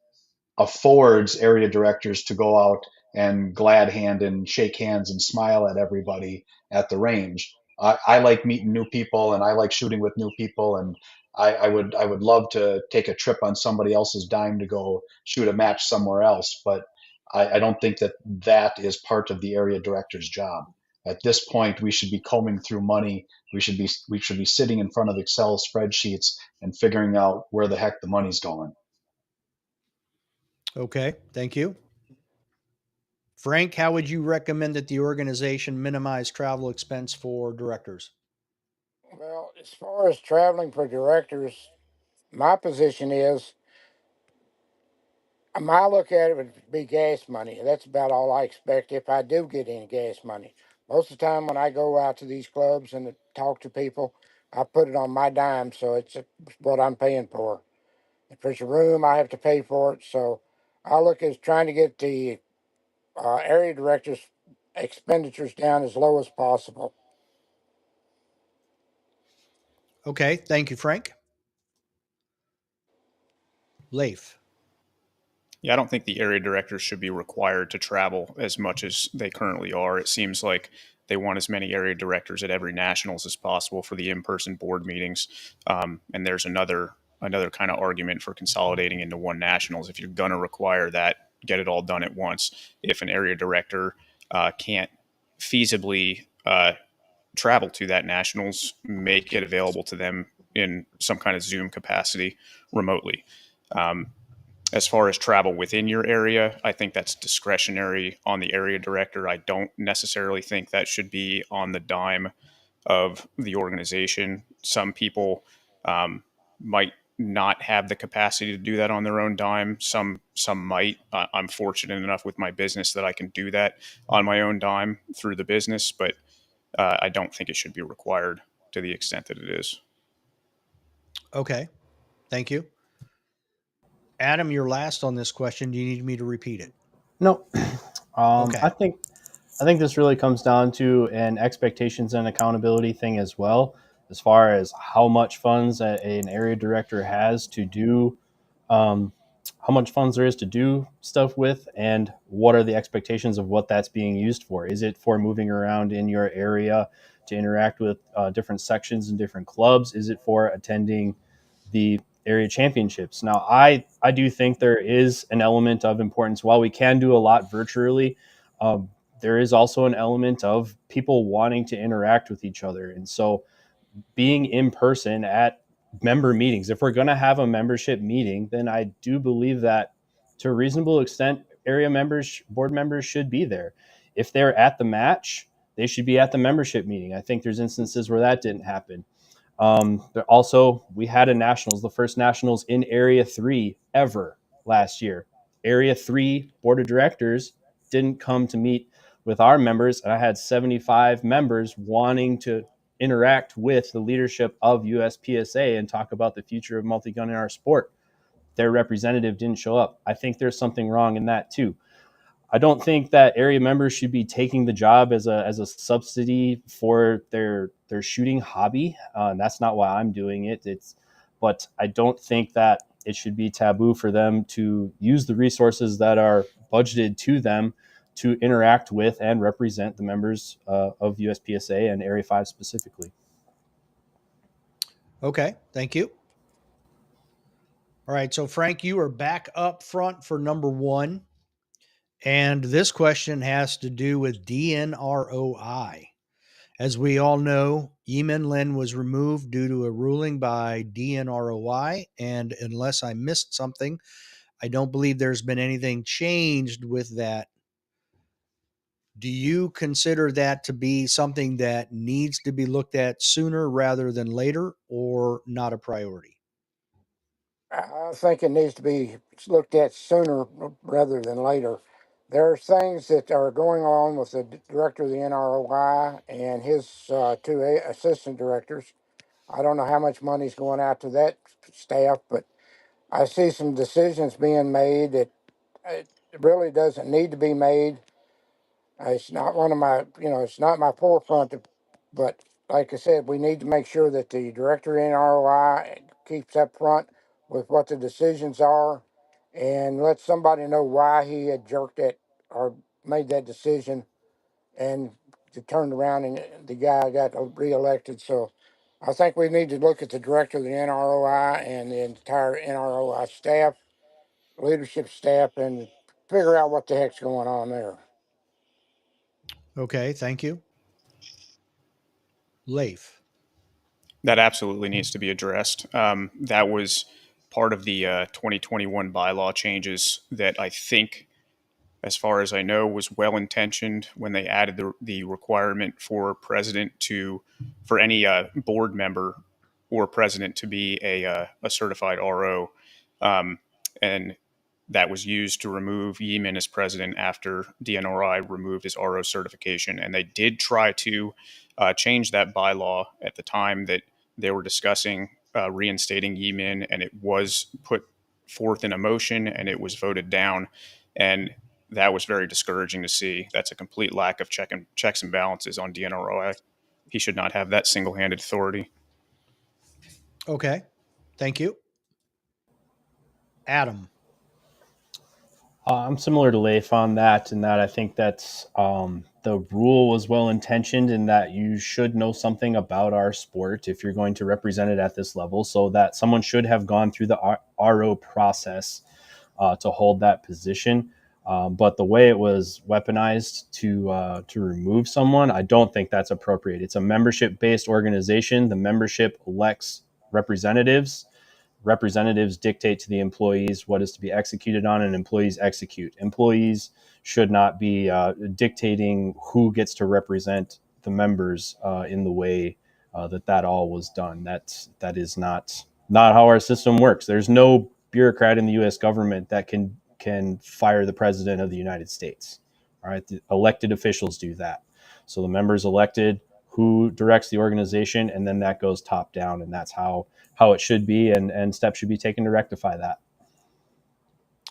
affords area directors to go out and glad hand and shake hands and smile at everybody at the range. I like meeting new people and I like shooting with new people, and I would love to take a trip on somebody else's dime to go shoot a match somewhere else, but I don't think that that is part of the area director's job. At this point, we should be combing through money. We should be sitting in front of Excel spreadsheets and figuring out where the heck the money's going. Okay, thank you. Frank, how would you recommend that the organization minimize travel expense for directors? Well, as far as traveling for directors, my position is my look at it would be gas money. That's about all I expect if I do get any gas money. Most of the time when I go out to these clubs and talk to people, I put it on my dime, so it's what I'm paying for. If there's a room, I have to pay for it. So I look at trying to get the area directors' expenditures down as low as possible. Okay, thank you, Frank. Leif. Yeah, I don't think the area directors should be required to travel as much as they currently are. It seems like they want as many area directors at every nationals as possible for the in-person board meetings. And there's another kind of argument for consolidating into one nationals. If you're going to require that, get it all done at once. If an area director can't feasibly travel to that nationals, make it available to them in some kind of Zoom capacity remotely. As far as travel within your area, I think that's discretionary on the area director. I don't necessarily think that should be on the dime of the organization. Some people might not have the capacity to do that on their own dime. Some might. I'm fortunate enough with my business that I can do that on my own dime through the business, but I don't think it should be required to the extent that it is. Okay. Thank you. Adam, you're last on this question. Do you need me to repeat it? No, Okay. I think this really comes down to an expectations and accountability thing as well, as far as how much funds an area director has to do, um, how much funds there is to do stuff with, and what are the expectations of what that's being used for. Is it for moving around in your area to interact with different sections and different clubs? Is it for attending the area championships? Now, I do think there is an element of importance. While we can do a lot virtually, there is also an element of people wanting to interact with each other. And so being in person at member meetings, if we're going to have a membership meeting, then I do believe that to a reasonable extent, area members, board members should be there. If they're at the match, they should be at the membership meeting. I think there's instances where that didn't happen. But also, we had a nationals, the first nationals in Area 3 ever last year. Area 3 board of directors didn't come to meet with our members, and I had 75 members wanting to interact with the leadership of USPSA and talk about the future of multi-gun in our sport. Their representative didn't show up. I think there's something wrong in that too. I don't think that area members should be taking the job as a subsidy for their shooting hobby. That's not why I'm doing it. But I don't think that it should be taboo for them to use the resources that are budgeted to them to interact with and represent the members of USPSA and Area 5 specifically. Okay. Thank you. All right. So, Frank, you are back up front for number one. And this question has to do with DNROI. As we all know, Yemen Lin was removed due to a ruling by DNROI. And unless I missed something, I don't believe there's been anything changed with that. Do you consider that to be something that needs to be looked at sooner rather than later, or not a priority? I think it needs to be looked at sooner rather than later. There are things that are going on with the director of the NROI and his two assistant directors. I don't know how much money's going out to that staff, but I see some decisions being made that it really doesn't need to be made. It's not one of my, it's not my forefront, but like I said, we need to make sure that the director in ROI keeps up front with what the decisions are and let somebody know why he had jerked it or made that decision and to turn around and the guy got reelected. So I think we need to look at the director of the NROI and the entire NROI staff, leadership staff, and figure out what the heck's going on there. Okay. Thank you. Leif. That absolutely needs to be addressed. That was part of the 2021 bylaw changes that I think, as far as I know, was well intentioned when they added the requirement for for any board member or president to be a certified RO. And that was used to remove Yemen as president after DNRI removed his RO certification. And they did try to change that bylaw at the time that they were discussing reinstating Yemen, and it was put forth in a motion and it was voted down. And that was very discouraging to see. That's a complete lack of checks and balances on DNRI. He should not have that single-handed authority. Okay. Thank you. Adam. I'm similar to Leif on that, in that I think that's the rule was well intentioned in that you should know something about our sport if you're going to represent it at this level, so that someone should have gone through the RO process to hold that position. But the way it was weaponized to remove someone, I don't think that's appropriate. It's a membership-based organization. The membership elects representatives. Representatives dictate to the employees what is to be executed on, and employees execute. Employees should not be dictating who gets to represent the members in the way that all was done. That is not not how our system works. There's no bureaucrat in the U.S. government that can fire the president of the United States. All right, the elected officials do that. So the members elected who directs the organization, and then that goes top down, and that's how it should be, and steps should be taken to rectify that.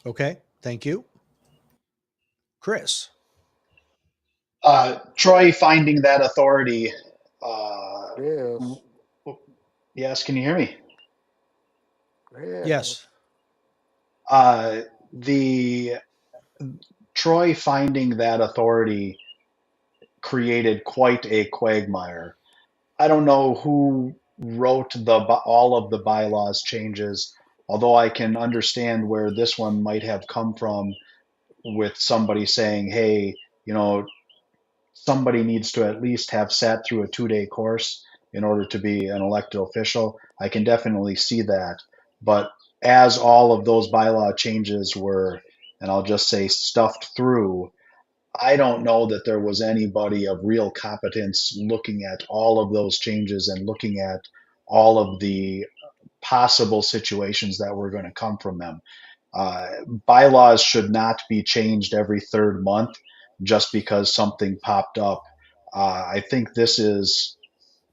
Okay, thank you. Chris. Troy finding that authority. Uh, Yes. yes, can you hear me? Yes. Yes. The Troy finding that authority created quite a quagmire. I don't know who wrote all of the bylaws changes, although I can understand where this one might have come from with somebody saying, hey, you know, somebody needs to at least have sat through a 2-day course in order to be an elected official. I can definitely see that. But as all of those bylaw changes were, and I'll just say stuffed through, I don't know that there was anybody of real competence looking at all of those changes and looking at all of the possible situations that were going to come from them. Bylaws should not be changed every third month just because something popped up. I think this is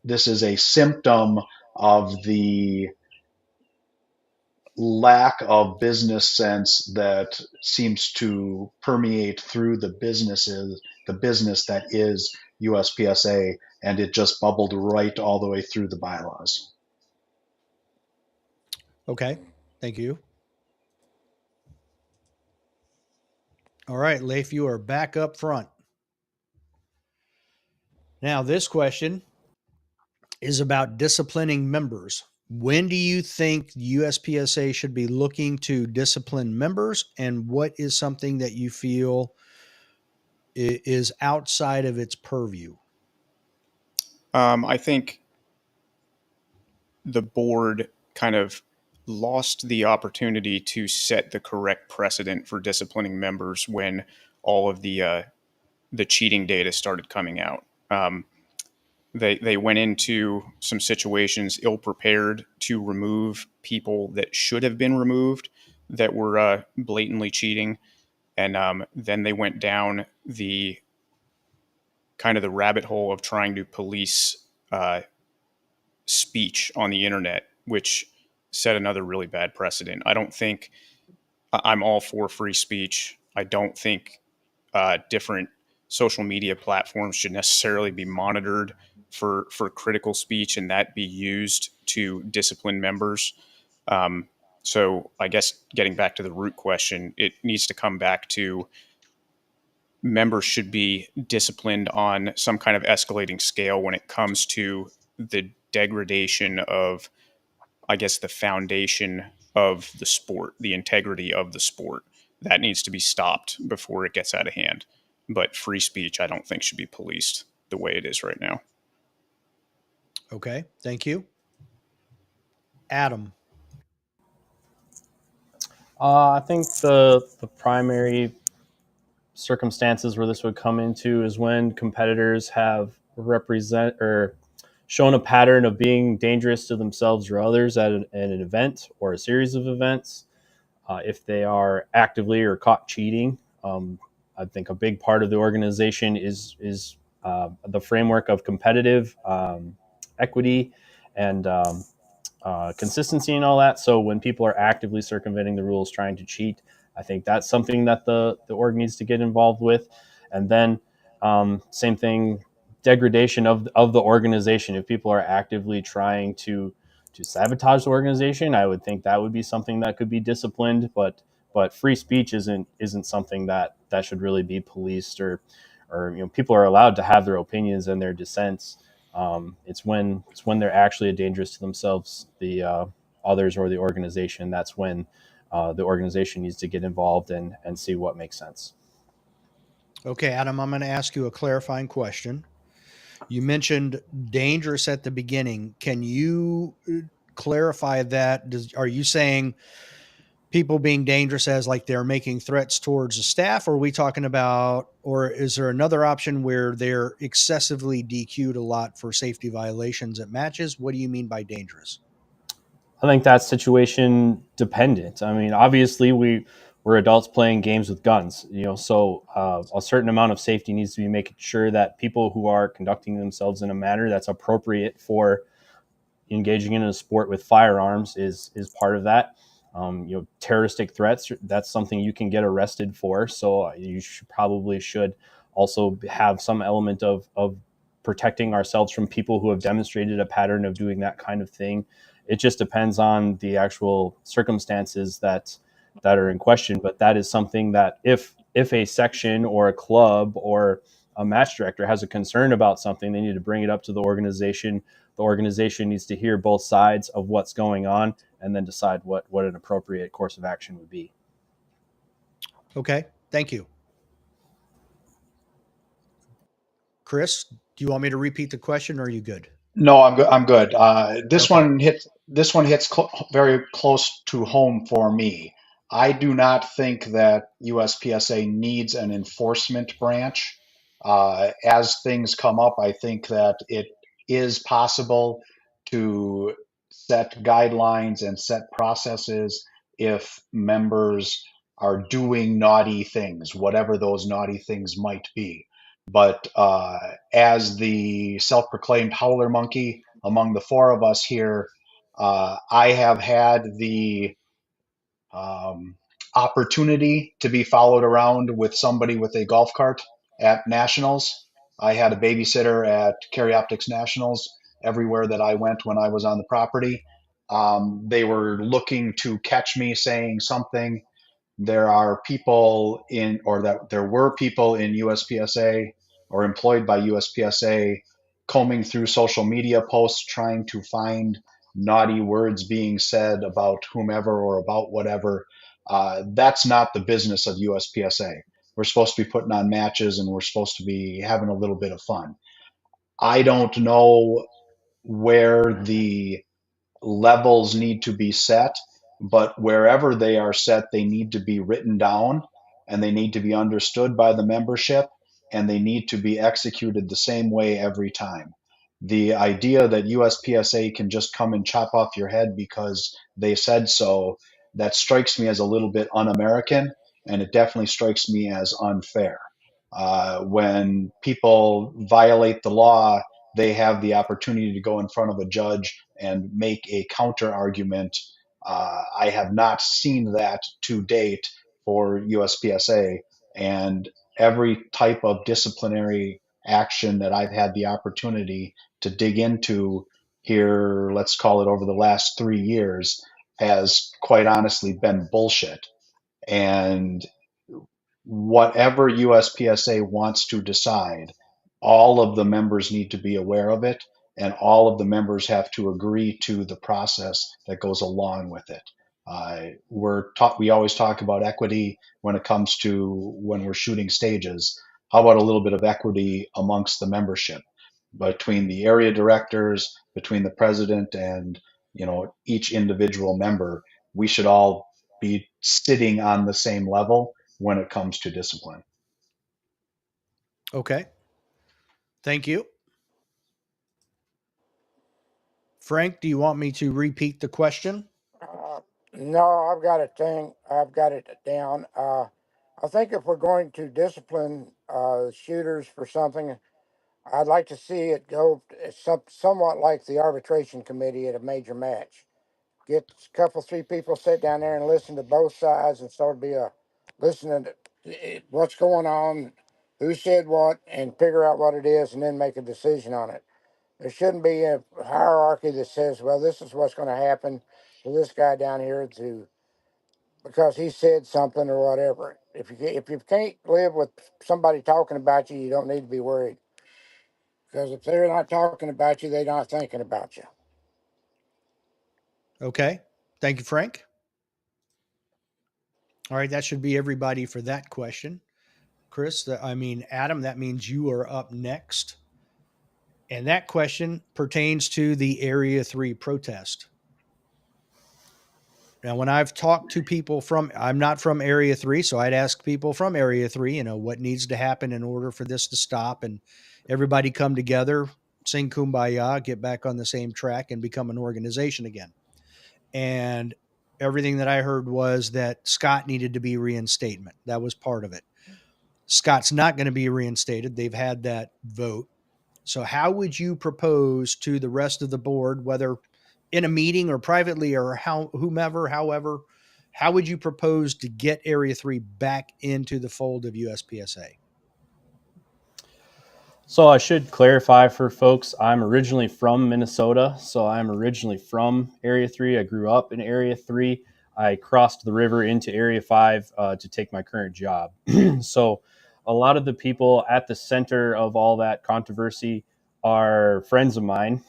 a symptom of the lack of business sense that seems to permeate through the business that is USPSA, and it just bubbled right all the way through the bylaws. Okay, thank you. All right, Leif, you are back up front. Now, this question is about disciplining members. When do you think USPSA should be looking to discipline members, and what is something that you feel is outside of its purview? I think the board kind of lost the opportunity to set the correct precedent for disciplining members when all of the cheating data started coming out. They went into some situations ill prepared to remove people that should have been removed that were blatantly cheating, and then they went down the kind of the rabbit hole of trying to police speech on the internet, which set another really bad precedent. I don't think I'm all for free speech. I don't think different social media platforms should necessarily be monitored for critical speech and that be used to discipline members. So I guess getting back to the root question, it needs to come back to members should be disciplined on some kind of escalating scale when it comes to the degradation of, I guess, the foundation of the sport, the integrity of the sport. That needs to be stopped before it gets out of hand. But free speech, I don't think should be policed the way it is right now. Okay, thank you. Adam. I think the primary circumstances where this would come into is when competitors have represent or shown a pattern of being dangerous to themselves or others at an event or a series of events. If they are actively or caught cheating, I think a big part of the organization is the framework of competitive equity and consistency and all that. So when people are actively circumventing the rules, trying to cheat, I think that's something that the org needs to get involved with. And then same thing, degradation of the organization. If people are actively trying to sabotage the organization, I would think that would be something that could be disciplined. But free speech isn't something that should really be policed, or people are allowed to have their opinions and their dissents. It's when they're actually dangerous to themselves, the others, or the organization. That's when the organization needs to get involved and see what makes sense. Okay, Adam, I'm going to ask you a clarifying question. You mentioned dangerous at the beginning. Can you clarify that? Are you saying people being dangerous as like they're making threats towards the staff? Or are we talking about, or is there another option where they're excessively DQ'd a lot for safety violations at matches? What do you mean by dangerous? I think that's situation dependent. I mean, obviously we're adults playing games with guns, so a certain amount of safety needs to be making sure that people who are conducting themselves in a manner that's appropriate for engaging in a sport with firearms is part of that. Terroristic threats, that's something you can get arrested for. So you should also have some element of protecting ourselves from people who have demonstrated a pattern of doing that kind of thing. It just depends on the actual circumstances that are in question. But that is something that if a section or a club or a match director has a concern about something, they need to bring it up to the organization. The organization needs to hear both sides of what's going on and then decide what an appropriate course of action would be. Okay, thank you. Chris, do you want me to repeat the question, or are you good? No, I'm good. I'm good. This Okay. one hits. This one hits very close to home for me. I do not think that USPSA needs an enforcement branch. As things come up, I think that it is possible to set guidelines and set processes if members are doing naughty things, whatever those naughty things might be. But as the self-proclaimed howler monkey among the four of us here, I have had the um, opportunity to be followed around with somebody with a golf cart at nationals. I had a babysitter at Carry Optics Nationals everywhere that I went when I was on the property. They were looking to catch me saying something. There are people in, or that there were people in USPSA or employed by USPSA combing through social media posts trying to find naughty words being said about whomever or about whatever. That's not the business of USPSA. We're supposed to be putting on matches and we're supposed to be having a little bit of fun. I don't know where the levels need to be set, but wherever they are set, they need to be written down and they need to be understood by the membership and they need to be executed the same way every time. The idea that USPSA can just come and chop off your head because they said so, that strikes me as a little bit un American and it definitely strikes me as unfair. When people violate the law, they have the opportunity to go in front of a judge and make a counter argument. I have not seen that to date for USPSA, and every type of disciplinary action that I've had the opportunity to dig into here, let's call it over the last 3 years, has quite honestly been bullshit. And whatever USPSA wants to decide, all of the members need to be aware of it, and all of the members have to agree to the process that goes along with it. We always talk about equity when it comes to when we're shooting stages. How about a little bit of equity amongst the membership between the area directors, between the president, and each individual member? We should all be sitting on the same level when it comes to discipline. Okay. Thank you. Frank, do you want me to repeat the question? Uh, no, I've got it down. I think if we're going to discipline shooters for something, I'd like to see it go somewhat like the arbitration committee at a major match. Get a couple, three people, sit down there and listen to both sides and sort of be listening to what's going on, who said what, and figure out what it is, and then make a decision on it. There shouldn't be a hierarchy that says, well, this is what's going to happen to this guy down here because he said something or whatever. If you can't live with somebody talking about you, you don't need to be worried. Because if they're not talking about you, they're not thinking about you. Okay. Thank you, Frank. All right, that should be everybody for that question. Chris, Adam, that means you are up next. And that question pertains to the Area 3 protest. Now, when I've talked to people I'm not from Area 3, so I'd ask people from Area 3, what needs to happen in order for this to stop and everybody come together, sing kumbaya, get back on the same track and become an organization again. and everything that I heard was that Scott needed to be reinstatement. That was part of it. Scott's not going to be reinstated. They've had that vote. So how would you propose to the rest of the board, whether in a meeting or privately or however, how would you propose to get Area 3 back into the fold of USPSA? So I should clarify for folks, I'm originally from Minnesota. So I'm originally from Area 3. I grew up in Area 3. I crossed the river into Area 5 to take my current job. So a lot of the people at the center of all that controversy are friends of mine.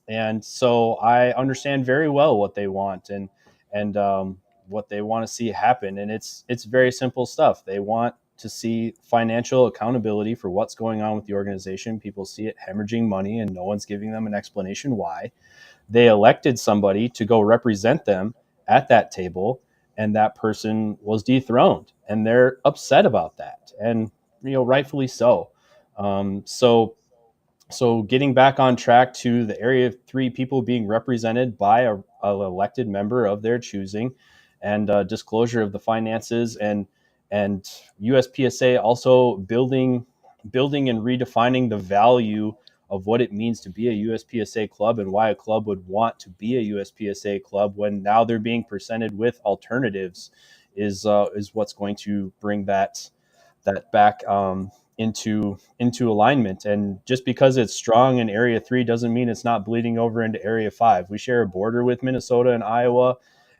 And so I understand very well what they want and what they want to see happen. And it's very simple stuff. They want to see financial accountability for what's going on with the organization. People see it hemorrhaging money and no one's giving them an explanation why. They elected somebody to go represent them at that table, and that person was dethroned, and they're upset about that, and rightfully so. So getting back on track to the Area 3 people being represented by a elected member of their choosing, and disclosure of the finances, and USPSA also building and redefining the value of what it means to be a USPSA club and why a club would want to be a USPSA club when now they're being presented with alternatives is what's going to bring that back into alignment. And just because it's strong in Area 3 doesn't mean it's not bleeding over into Area 5. We share a border with Minnesota and Iowa,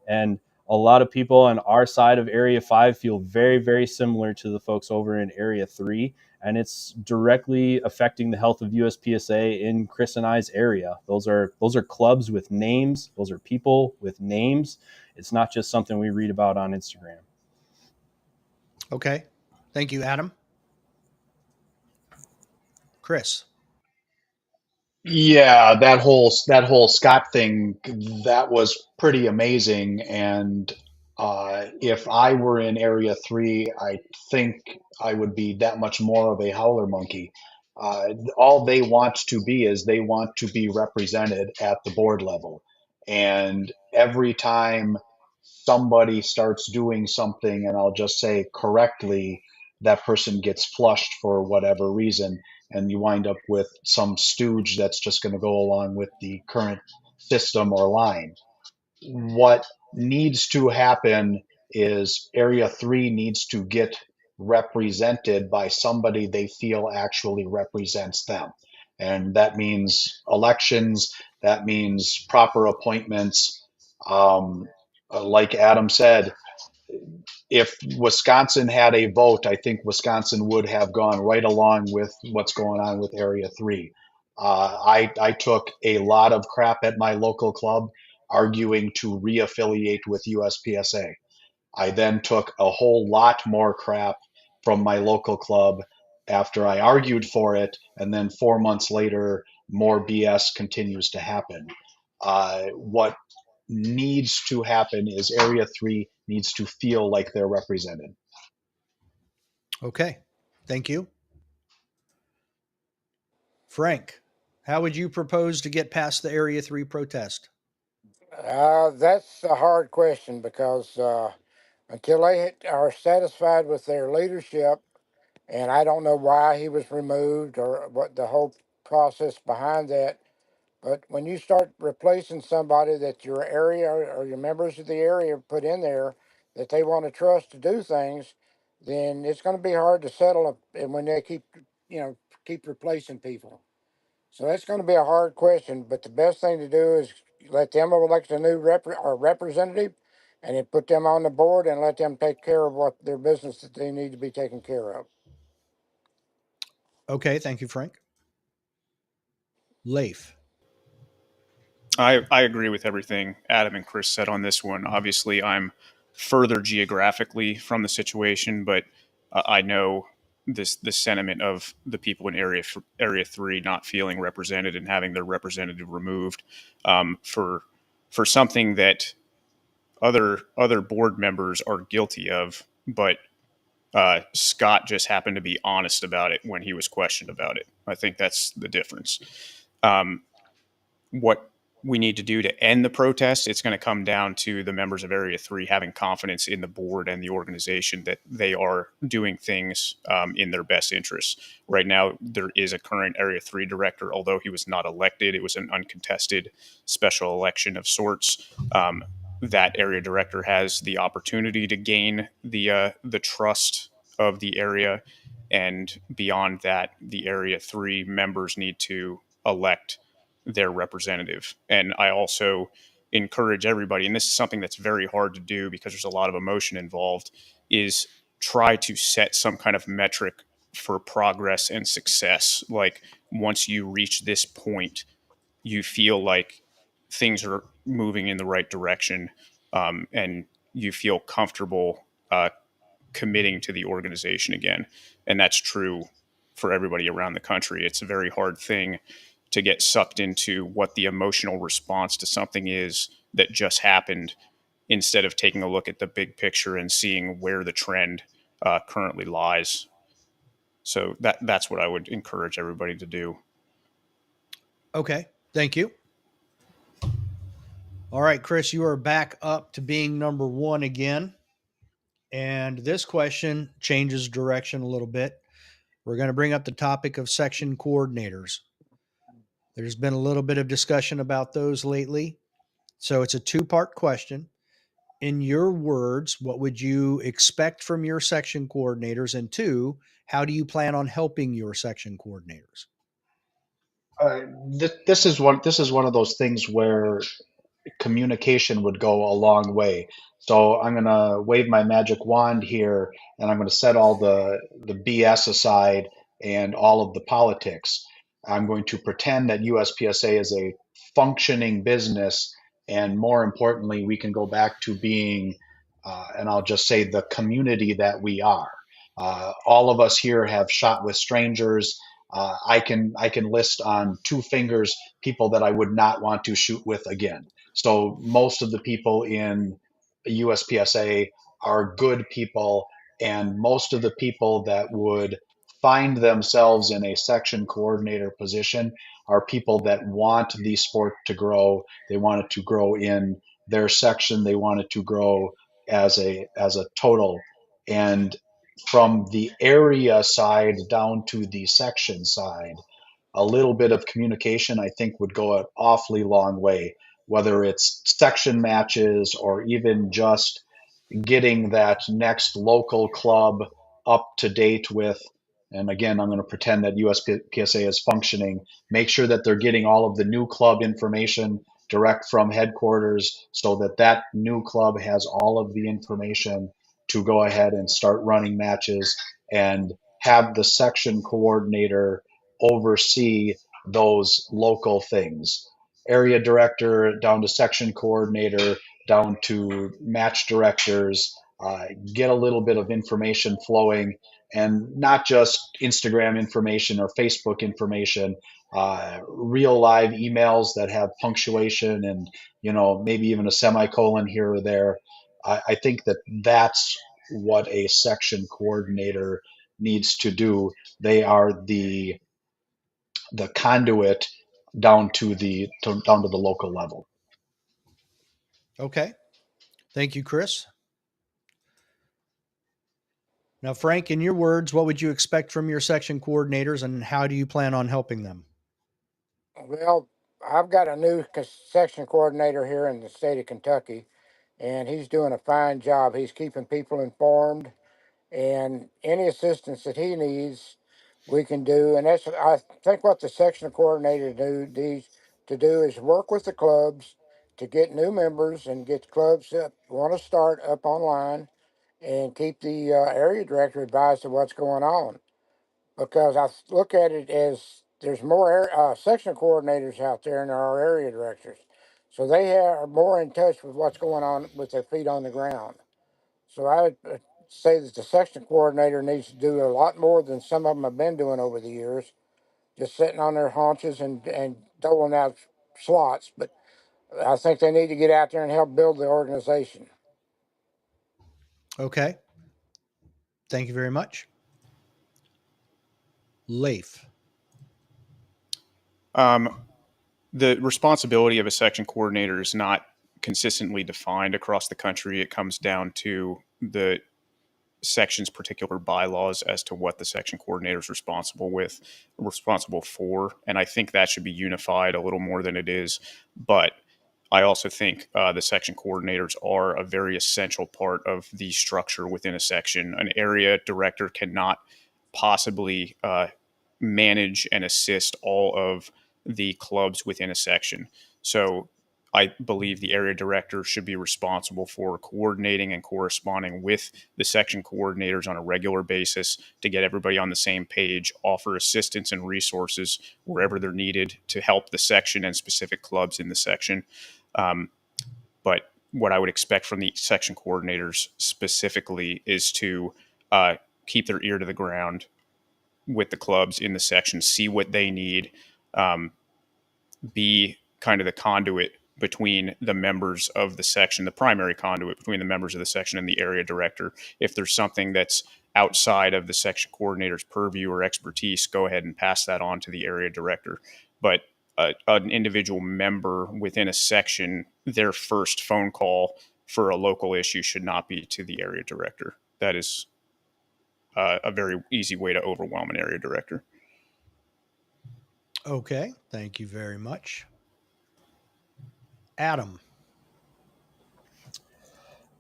and a lot of people on our side of Area 5 feel very, very similar to the folks over in Area 3. And it's directly affecting the health of USPSA in Chris and I's area. Those are clubs with names. Those are people with names. It's not just something we read about on Instagram. Okay. Thank you, Adam. Chris. Yeah, that whole Scott thing, that was pretty amazing. And if I were in Area 3, I think I would be that much more of a howler monkey. All they want to be is they want to be represented at the board level. And every time somebody starts doing something, and I'll just say correctly, that person gets flushed for whatever reason, and you wind up with some stooge that's just going to go along with the current system or line. What needs to happen is Area 3 needs to get represented by somebody they feel actually represents them. And that means elections, that means proper appointments. Like Adam said, if Wisconsin had a vote, I think Wisconsin would have gone right along with what's going on with Area 3. I took a lot of crap at my local club arguing to reaffiliate with USPSA. I then took a whole lot more crap from my local club after I argued for it, and then 4 months later, more BS continues to happen. What needs to happen is Area 3 needs to feel like they're represented. Okay. Thank you. Frank, how would you propose to get past the Area 3 protest? That's a hard question because until they are satisfied with their leadership, and I don't know why he was removed or what the whole process behind that. But when you start replacing somebody that your area or your members of the area put in there that they want to trust to do things, then it's going to be hard to settle. And when they keep replacing people, so that's going to be a hard question. But the best thing to do is let them elect a new representative, and then put them on the board and let them take care of what their business that they need to be taken care of. Okay. Thank you, Frank. Leif. I agree with everything Adam and Chris said on this one. Obviously, I'm further geographically from the situation, but I know the sentiment of the people in Area 3 not feeling represented and having their representative removed for something that other board members are guilty of, but Scott just happened to be honest about it when he was questioned about it. I think that's the difference. What we need to do to end the protest, it's going to come down to the members of Area 3 having confidence in the board and the organization that they are doing things in their best interests. Right now, there is a current Area 3 director, although he was not elected. It was an uncontested special election of sorts. That area director has the opportunity to gain the trust of the area. And beyond that, the Area 3 members need to elect their representative. And I also encourage everybody, and this is something that's very hard to do because there's a lot of emotion involved, is try to set some kind of metric for progress and success. Like once you reach this point, you feel like things are moving in the right direction, and you feel comfortable committing to the organization again. And that's true for everybody around the country. It's a very hard thing to get sucked into what the emotional response to something is that just happened instead of taking a look at the big picture and seeing where the trend currently lies. So that's what I would encourage everybody to do. Okay. Thank you. All right, Chris, you are back up to being number one again. And this question changes direction a little bit. We're going to bring up the topic of section coordinators. There's been a little bit of discussion about those lately. So it's a two-part question. In your words, what would you expect from your section coordinators? And two, how do you plan on helping your section coordinators? This is one of those things where communication would go a long way. So I'm going to wave my magic wand here, and I'm going to set all the BS aside and all of the politics. I'm going to pretend that USPSA is a functioning business, and more importantly, we can go back to being, and I'll just say, the community that we are. All of us here have shot with strangers. I can list on two fingers people that I would not want to shoot with again. So most of the people in USPSA are good people, and most of the people that would find themselves in a section coordinator position are people that want the sport to grow. They want it to grow in their section. They want it to grow as a total. And from the area side down to the section side, a little bit of communication, I think, would go an awfully long way, whether it's section matches or even just getting that next local club up to date with. And again, I'm going to pretend that USPSA is functioning. Make sure that they're getting all of the new club information direct from headquarters so that that new club has all of the information to go ahead and start running matches, and have the section coordinator oversee those local things. Area director down to section coordinator, down to match directors, get a little bit of information flowing, and not just Instagram information or Facebook information, real live emails that have punctuation and maybe even a semicolon here or there. I think that that's what a section coordinator needs to do. They are the conduit down to the local level. Okay. Thank you, Chris. Now, Frank, in your words, what would you expect from your section coordinators and how do you plan on helping them? Well, I've got a new section coordinator here in the state of Kentucky, and he's doing a fine job. He's keeping people informed, and any assistance that he needs, we can do. And that's, I think, what the section coordinator needs to do is work with the clubs to get new members and get clubs that want to start up online, and keep the area director advised of what's going on. Because I look at it as there's more section coordinators out there than there are area directors. So they are more in touch with what's going on with their feet on the ground. So I would say that the section coordinator needs to do a lot more than some of them have been doing over the years, just sitting on their haunches and doling out slots. But I think they need to get out there and help build the organization. Okay. Thank you very much. Leif. The responsibility of a section coordinator is not consistently defined across the country. It comes down to the section's particular bylaws as to what the section coordinator is responsible for, and I think that should be unified a little more than it is. But I also think the section coordinators are a very essential part of the structure within a section. An area director cannot possibly manage and assist all of the clubs within a section. So I believe the area director should be responsible for coordinating and corresponding with the section coordinators on a regular basis to get everybody on the same page, offer assistance and resources wherever they're needed to help the section and specific clubs in the section. But what I would expect from the section coordinators specifically is to keep their ear to the ground with the clubs in the section, see what they need, um, be kind of the conduit between the members of the section, the primary conduit between the members of the section and the area director. If there's something that's outside of the section coordinator's purview or expertise, go ahead and pass that on to the area director. But an individual member within a section, their first phone call for a local issue should not be to the area director. That is a very easy way to overwhelm an area director. Okay, thank you very much. Adam.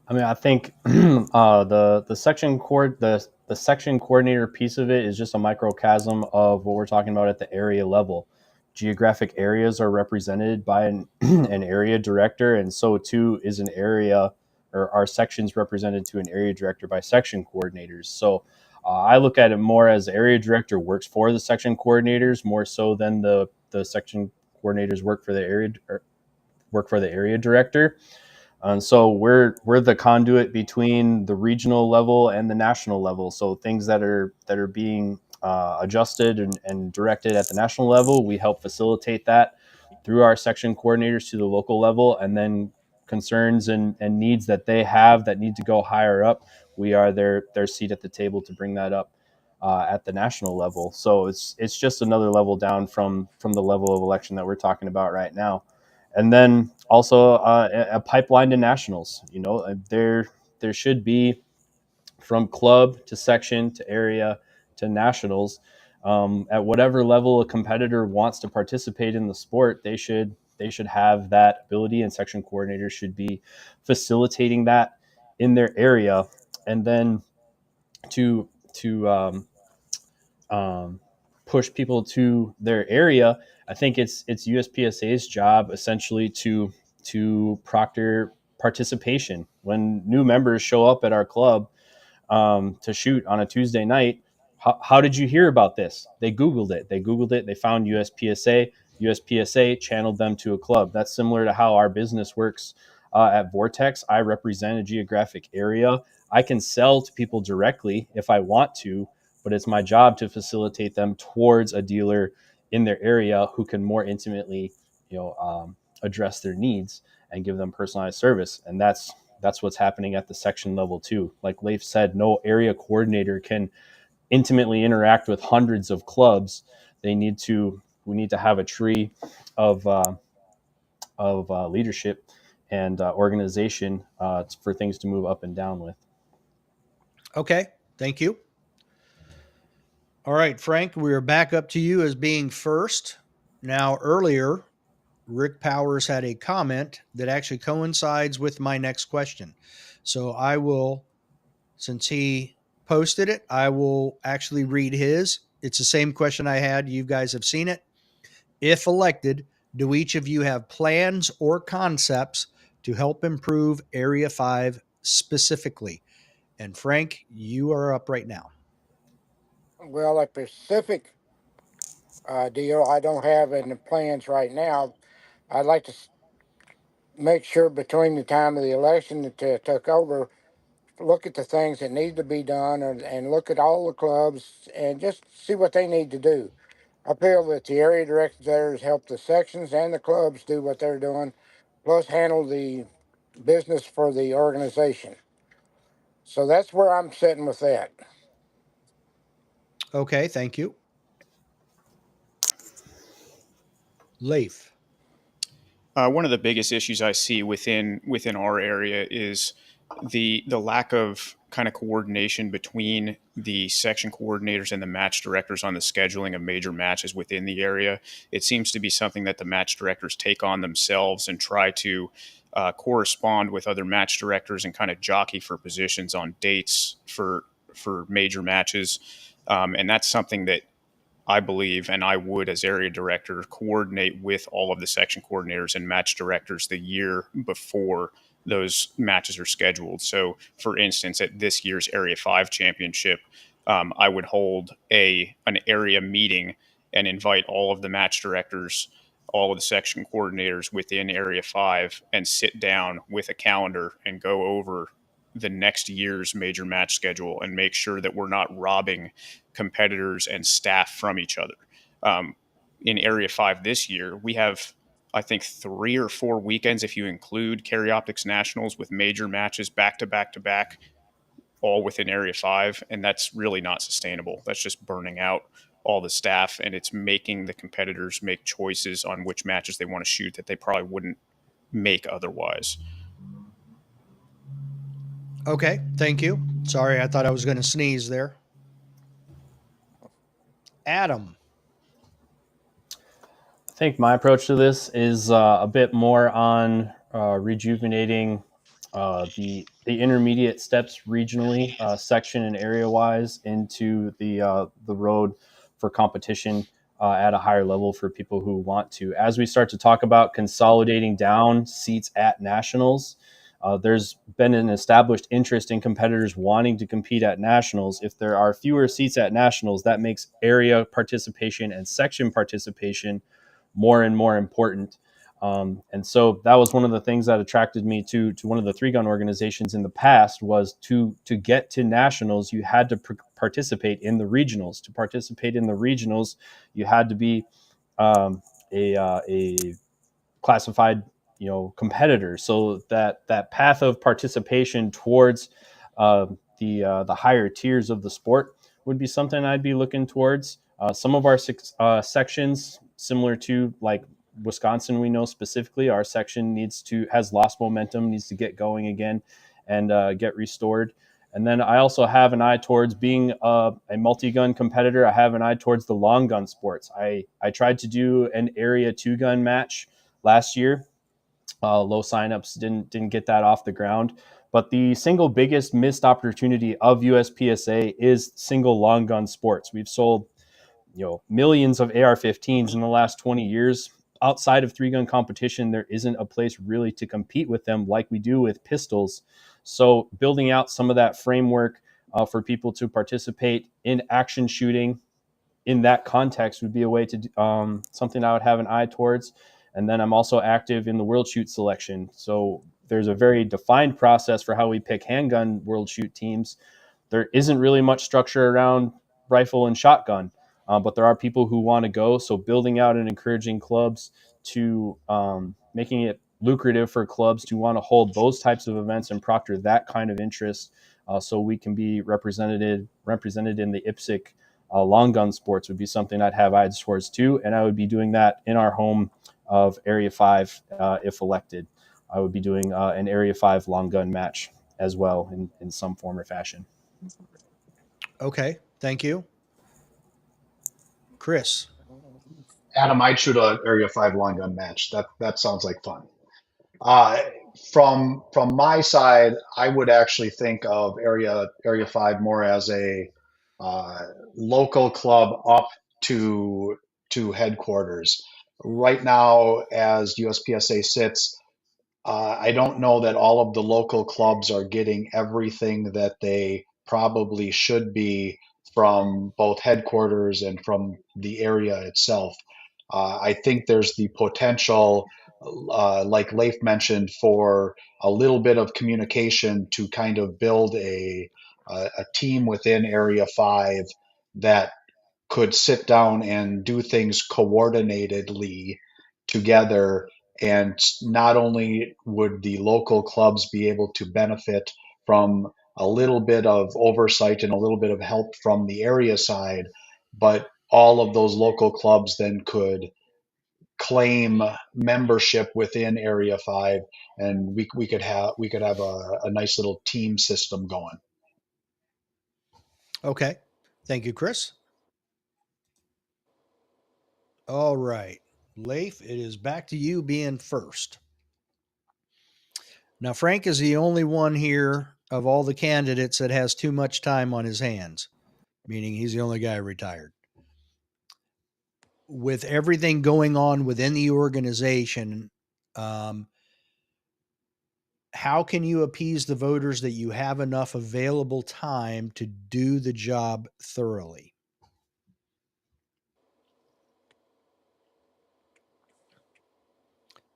I mean, I think the section coordinator piece of it is just a microcosm of what we're talking about at the area level. Geographic areas are represented by an area director, and so too is an area, or our sections represented to an area director by section coordinators. So I look at it more as the area director works for the section coordinators more so than the section coordinators work for the area director. And so we're the conduit between the regional level and the national level. So things that are being adjusted and directed at the national level, we help facilitate that through our section coordinators to the local level, and then concerns and needs that they have that need to go higher up, we are their seat at the table to bring that up at the national level. So it's just another level down from the level of election that we're talking about right now. And then also a pipeline to nationals. You know, there should be, from club to section to area to nationals, at whatever level a competitor wants to participate in the sport, they should have that ability, and section coordinators should be facilitating that in their area. And then to push people to their area, I think it's USPSA's job essentially to proctor participation. When new members show up at our club to shoot on a Tuesday night, how did you hear about this? They Googled it. They found USPSA. USPSA channeled them to a club. That's similar to how our business works at Vortex. I represent a geographic area. I can sell to people directly if I want to, but it's my job to facilitate them towards a dealer in their area who can more intimately, address their needs and give them personalized service. And that's what's happening at the section level too. Like Leif said, no area coordinator can intimately interact with hundreds of clubs. We need to have a tree of leadership and organization for things to move up and down with. Okay, thank you. All right, Frank, we're back up to you as being first. Now, earlier, Rick Powers had a comment that actually coincides with my next question. So I will, since he posted it, I will actually read his. It's the same question I had. You guys have seen it. If elected, do each of you have plans or concepts to help improve Area 5 specifically? And Frank, you are up right now. Well, a specific deal I don't have in the plans right now. I'd like to make sure between the time of the election that took over, look at the things that need to be done, and look at all the clubs and just see what they need to do. I feel that the area directors there help the sections and the clubs do what they're doing, plus handle the business for the organization. So that's where I'm sitting with that. Okay, thank you. Leif. One of the biggest issues I see within our area is the lack of kind of coordination between the section coordinators and the match directors on the scheduling of major matches within the area. It seems to be something that the match directors take on themselves and try to correspond with other match directors and kind of jockey for positions on dates for major matches, and that's something that I believe, and I would, as area director, coordinate with all of the section coordinators and match directors the year before those matches are scheduled. So, for instance, at this year's Area 5 championship, I would hold an area meeting and invite all of the match directors, all of the section coordinators within Area 5, and sit down with a calendar and go over the next year's major match schedule and make sure that we're not robbing competitors and staff from each other. In Area 5 this year, we have, I think, 3 or 4 weekends, if you include Carry Optics Nationals, with major matches back to back to back, all within Area 5. And that's really not sustainable. That's just burning out all the staff, and it's making the competitors make choices on which matches they want to shoot that they probably wouldn't make otherwise. Okay, thank you. Sorry, I thought I was going to sneeze there. Adam. I think my approach to this is a bit more on rejuvenating the intermediate steps regionally, section and area wise, into the road for competition at a higher level for people who want to. As we start to talk about consolidating down seats at nationals, there's been an established interest in competitors wanting to compete at nationals. If there are fewer seats at nationals, that makes area participation and section participation more and more important. And so that was one of the things that attracted me to one of the 3-gun organizations in the past, was to get to nationals, you had to participate in the regionals. To participate in the regionals, you had to be a classified competitor. So that path of participation towards the higher tiers of the sport would be something I'd be looking towards. Some of our sections, similar to like Wisconsin, we know specifically our section has lost momentum, needs to get going again and get restored. And then I also have an eye towards being a multi-gun competitor. I have an eye towards the long gun sports. I tried to do an area 2-gun match last year. Low signups, didn't get that off the ground. But the single biggest missed opportunity of USPSA is single long gun sports. We've sold millions of AR-15s in the last 20 years. Outside of 3-gun competition, there isn't a place really to compete with them like we do with pistols. So building out some of that framework for people to participate in action shooting in that context would be a way to something I would have an eye towards. And then I'm also active in the World Shoot selection. So there's a very defined process for how we pick handgun World Shoot teams. There isn't really much structure around rifle and shotgun, but there are people who want to go. So building out and encouraging clubs to making it lucrative for clubs to want to hold those types of events and proctor that kind of interest, so we can be represented in the IPSC long gun sports would be something I'd have eyes towards too. And I would be doing that in our home of Area 5 if elected. I would be doing an Area 5 long gun match as well in some form or fashion. Okay, thank you. Chris. Adam, I'd shoot a Area 5 long gun match. That sounds like fun. From my side, I would actually think of Area 5 more as a local club up to headquarters. Right now, as USPSA sits, I don't know that all of the local clubs are getting everything that they probably should be from both headquarters and from the area itself. I think there's the potential, like Leif mentioned, for a little bit of communication to kind of build a team within Area 5 that could sit down and do things coordinatedly together. And not only would the local clubs be able to benefit from a little bit of oversight and a little bit of help from the area side, but all of those local clubs then could claim membership within Area 5, and we could have a nice little team system going. Okay. Thank you, Chris. All right. Leif, it is back to you being first. Now, Frank is the only one here of all the candidates that has too much time on his hands, meaning he's the only guy retired. With everything going on within the organization, how can you appease the voters that you have enough available time to do the job thoroughly?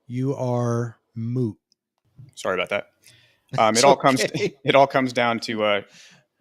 You are moot. Sorry about that. It's okay. It all comes down to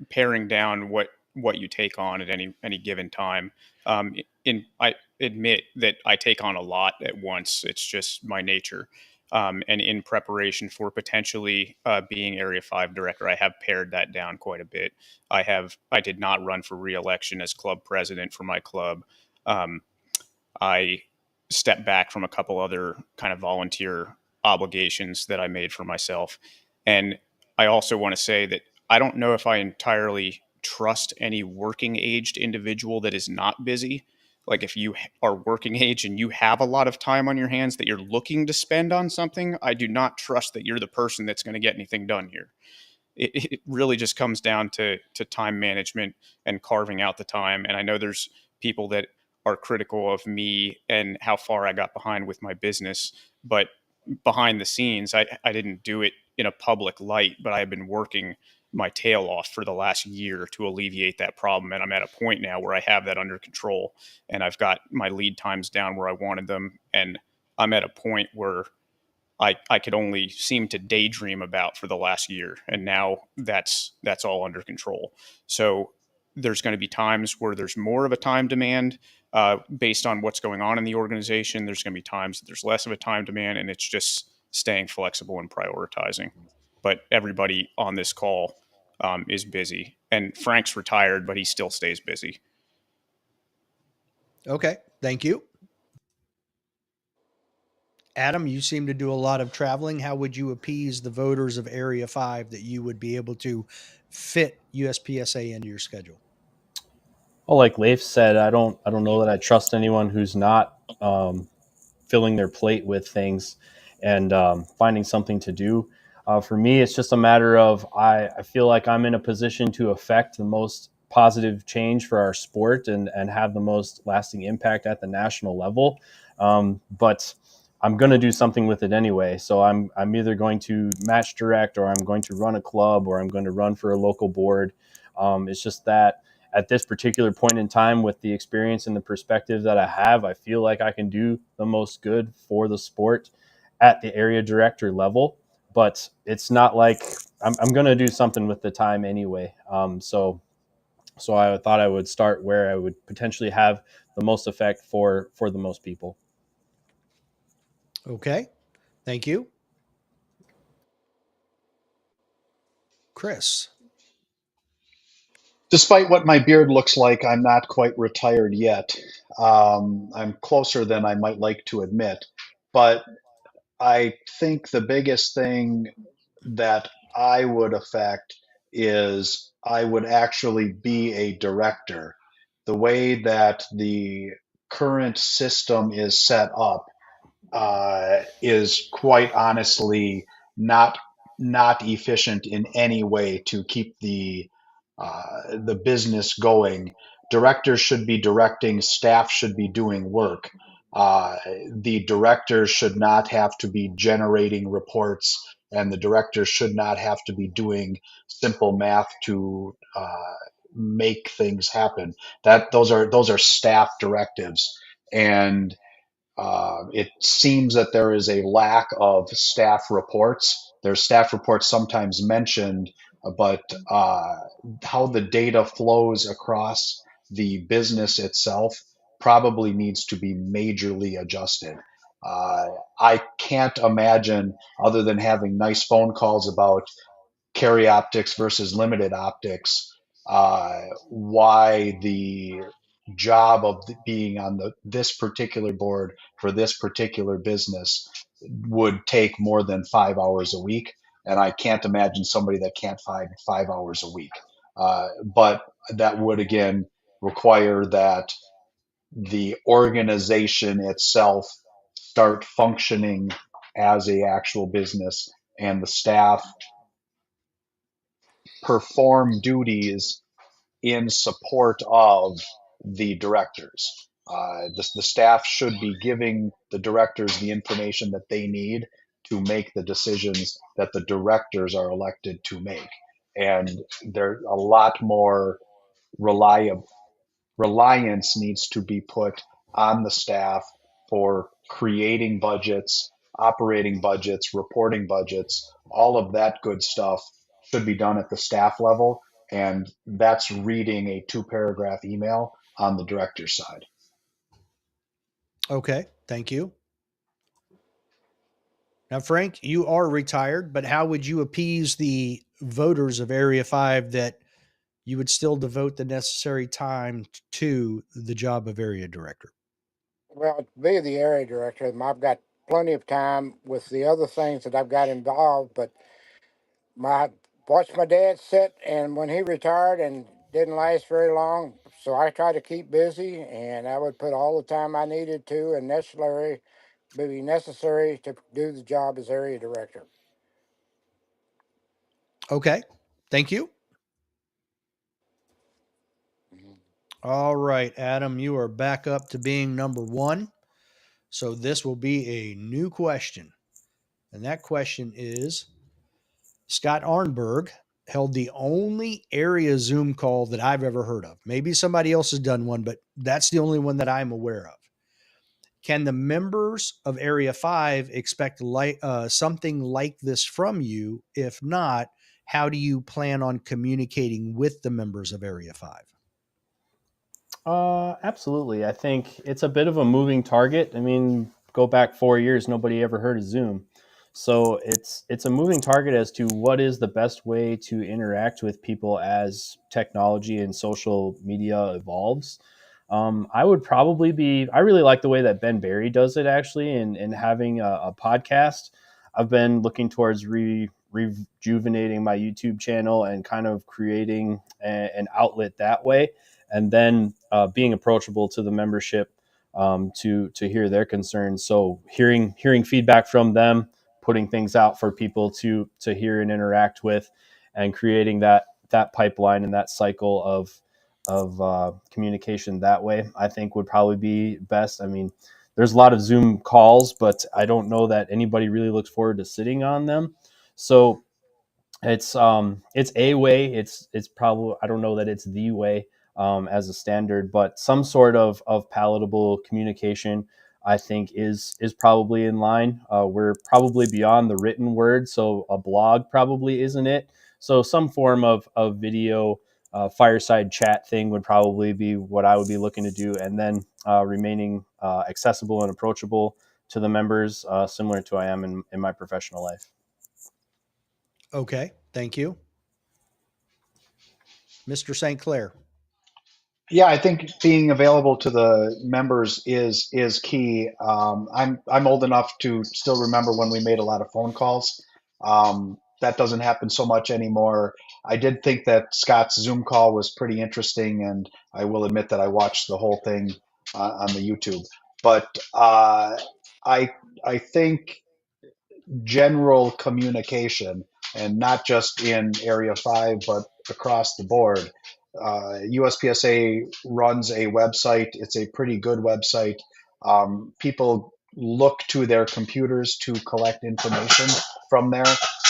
paring down what you take on at any given time. I admit that I take on a lot at once. It's just my nature. And in preparation for potentially being Area 5 director, I have pared that down quite a bit. I did not run for re-election as club president for my club. I stepped back from a couple other kind of volunteer obligations that I made for myself. And I also want to say that I don't know if I entirely trust any working aged individual that is not busy. Like if you are working age and you have a lot of time on your hands that you're looking to spend on something, I do not trust that you're the person that's going to get anything done here. It really just comes down to time management and carving out the time. And I know there's people that are critical of me and how far I got behind with my business, but behind the scenes, I didn't do it in a public light, but I've been working my tail off for the last year to alleviate that problem. And I'm at a point now where I have that under control and I've got my lead times down where I wanted them. And I'm at a point where I could only seem to daydream about for the last year. And now that's all under control. So there's going to be times where there's more of a time demand based on what's going on in the organization. There's going to be times that there's less of a time demand, and it's just staying flexible and prioritizing. But everybody on this call is busy. And Frank's retired, but he still stays busy. Okay. Thank you. Adam, you seem to do a lot of traveling. How would you appease the voters of Area 5 that you would be able to fit USPSA into your schedule? Well, like Leif said, I don't know that I trust anyone who's not filling their plate with things and finding something to do. For me, it's just a matter of I feel like I'm in a position to affect the most positive change for our sport and have the most lasting impact at the national level. But I'm going to do something with it anyway. So I'm either going to match direct, or I'm going to run a club, or I'm going to run for a local board. It's just that at this particular point in time, with the experience and the perspective that I have, I feel like I can do the most good for the sport at the area director level. But it's not like I'm going to do something with the time anyway. So I thought I would start where I would potentially have the most effect for the most people. Okay. Thank you. Chris. Despite what my beard looks like, I'm not quite retired yet. I'm closer than I might like to admit. But I think the biggest thing that I would affect is I would actually be a director. The way that the current system is set up is quite honestly not efficient in any way to keep the business going. Directors should be directing, staff should be doing work. Uh, the directors should not have to be generating reports, and the directors should not have to be doing simple math to make things happen. Those are staff directives, and it seems that there is a lack of staff reports. There's staff reports sometimes mentioned, but how the data flows across the business itself probably needs to be majorly adjusted. Uh, I can't imagine, other than having nice phone calls about carry optics versus limited optics, why the job of being on this particular board for this particular business would take more than 5 hours a week. And I can't imagine somebody that can't find 5 hours a week. But that would again require that the organization itself start functioning as a actual business, and the staff perform duties in support of the directors. The staff should be giving the directors the information that they need to make the decisions that the directors are elected to make. And there's a lot more reliable reliance needs to be put on the staff for creating budgets, operating budgets, reporting budgets. All of that good stuff should be done at the staff level. And that's reading a 2 paragraph email on the director's side. Okay, thank you. Now, Frank, you are retired, but how would you appease the voters of Area 5 that you would still devote the necessary time to the job of area director? Well, to be the area director, I've got plenty of time with the other things that I've got involved, but my watched my dad sit, and when he retired and didn't last very long, so I tried to keep busy, and I would put all the time I needed to and necessary to do the job as area director. Okay, thank you. All right, Adam, you are back up to being number one. So this will be a new question. And that question is, Scott Arnberg held the only area Zoom call that I've ever heard of. Maybe somebody else has done one, but that's the only one that I'm aware of. Can the members of Area 5 expect something like this from you? If not, how do you plan on communicating with the members of Area 5? Absolutely. I think it's a bit of a moving target. I mean, go back 4 years, nobody ever heard of Zoom. So it's a moving target as to what is the best way to interact with people as technology and social media evolves. I would probably I really like the way that Ben Barry does it actually, and having a podcast. I've been looking towards rejuvenating my YouTube channel and kind of creating an outlet that way, and then being approachable to the membership to hear their concerns. So hearing feedback from them, putting things out for people to hear and interact with, and creating that pipeline and that cycle of communication that way, I think would probably be best. I mean, there's a lot of Zoom calls, but I don't know that anybody really looks forward to sitting on them. So it's a way. It's probably, I don't know that it's the way as a standard, but some sort of palatable communication, I think, is probably in line. We're probably beyond the written word, so a blog probably isn't it. So some form of video fireside chat thing would probably be what I would be looking to do, and then remaining accessible and approachable to the members, similar to I am in my professional life. Okay, thank you. Mr. St. Clair. Yeah, I think being available to the members is key. I'm old enough to still remember when we made a lot of phone calls. That doesn't happen so much anymore. I did think that Scott's Zoom call was pretty interesting, and I will admit that I watched the whole thing on the YouTube. But I I think general communication, and not just in Area 5, but across the board. USPSA runs a website. It's a pretty good website. People look to their computers to collect information from there.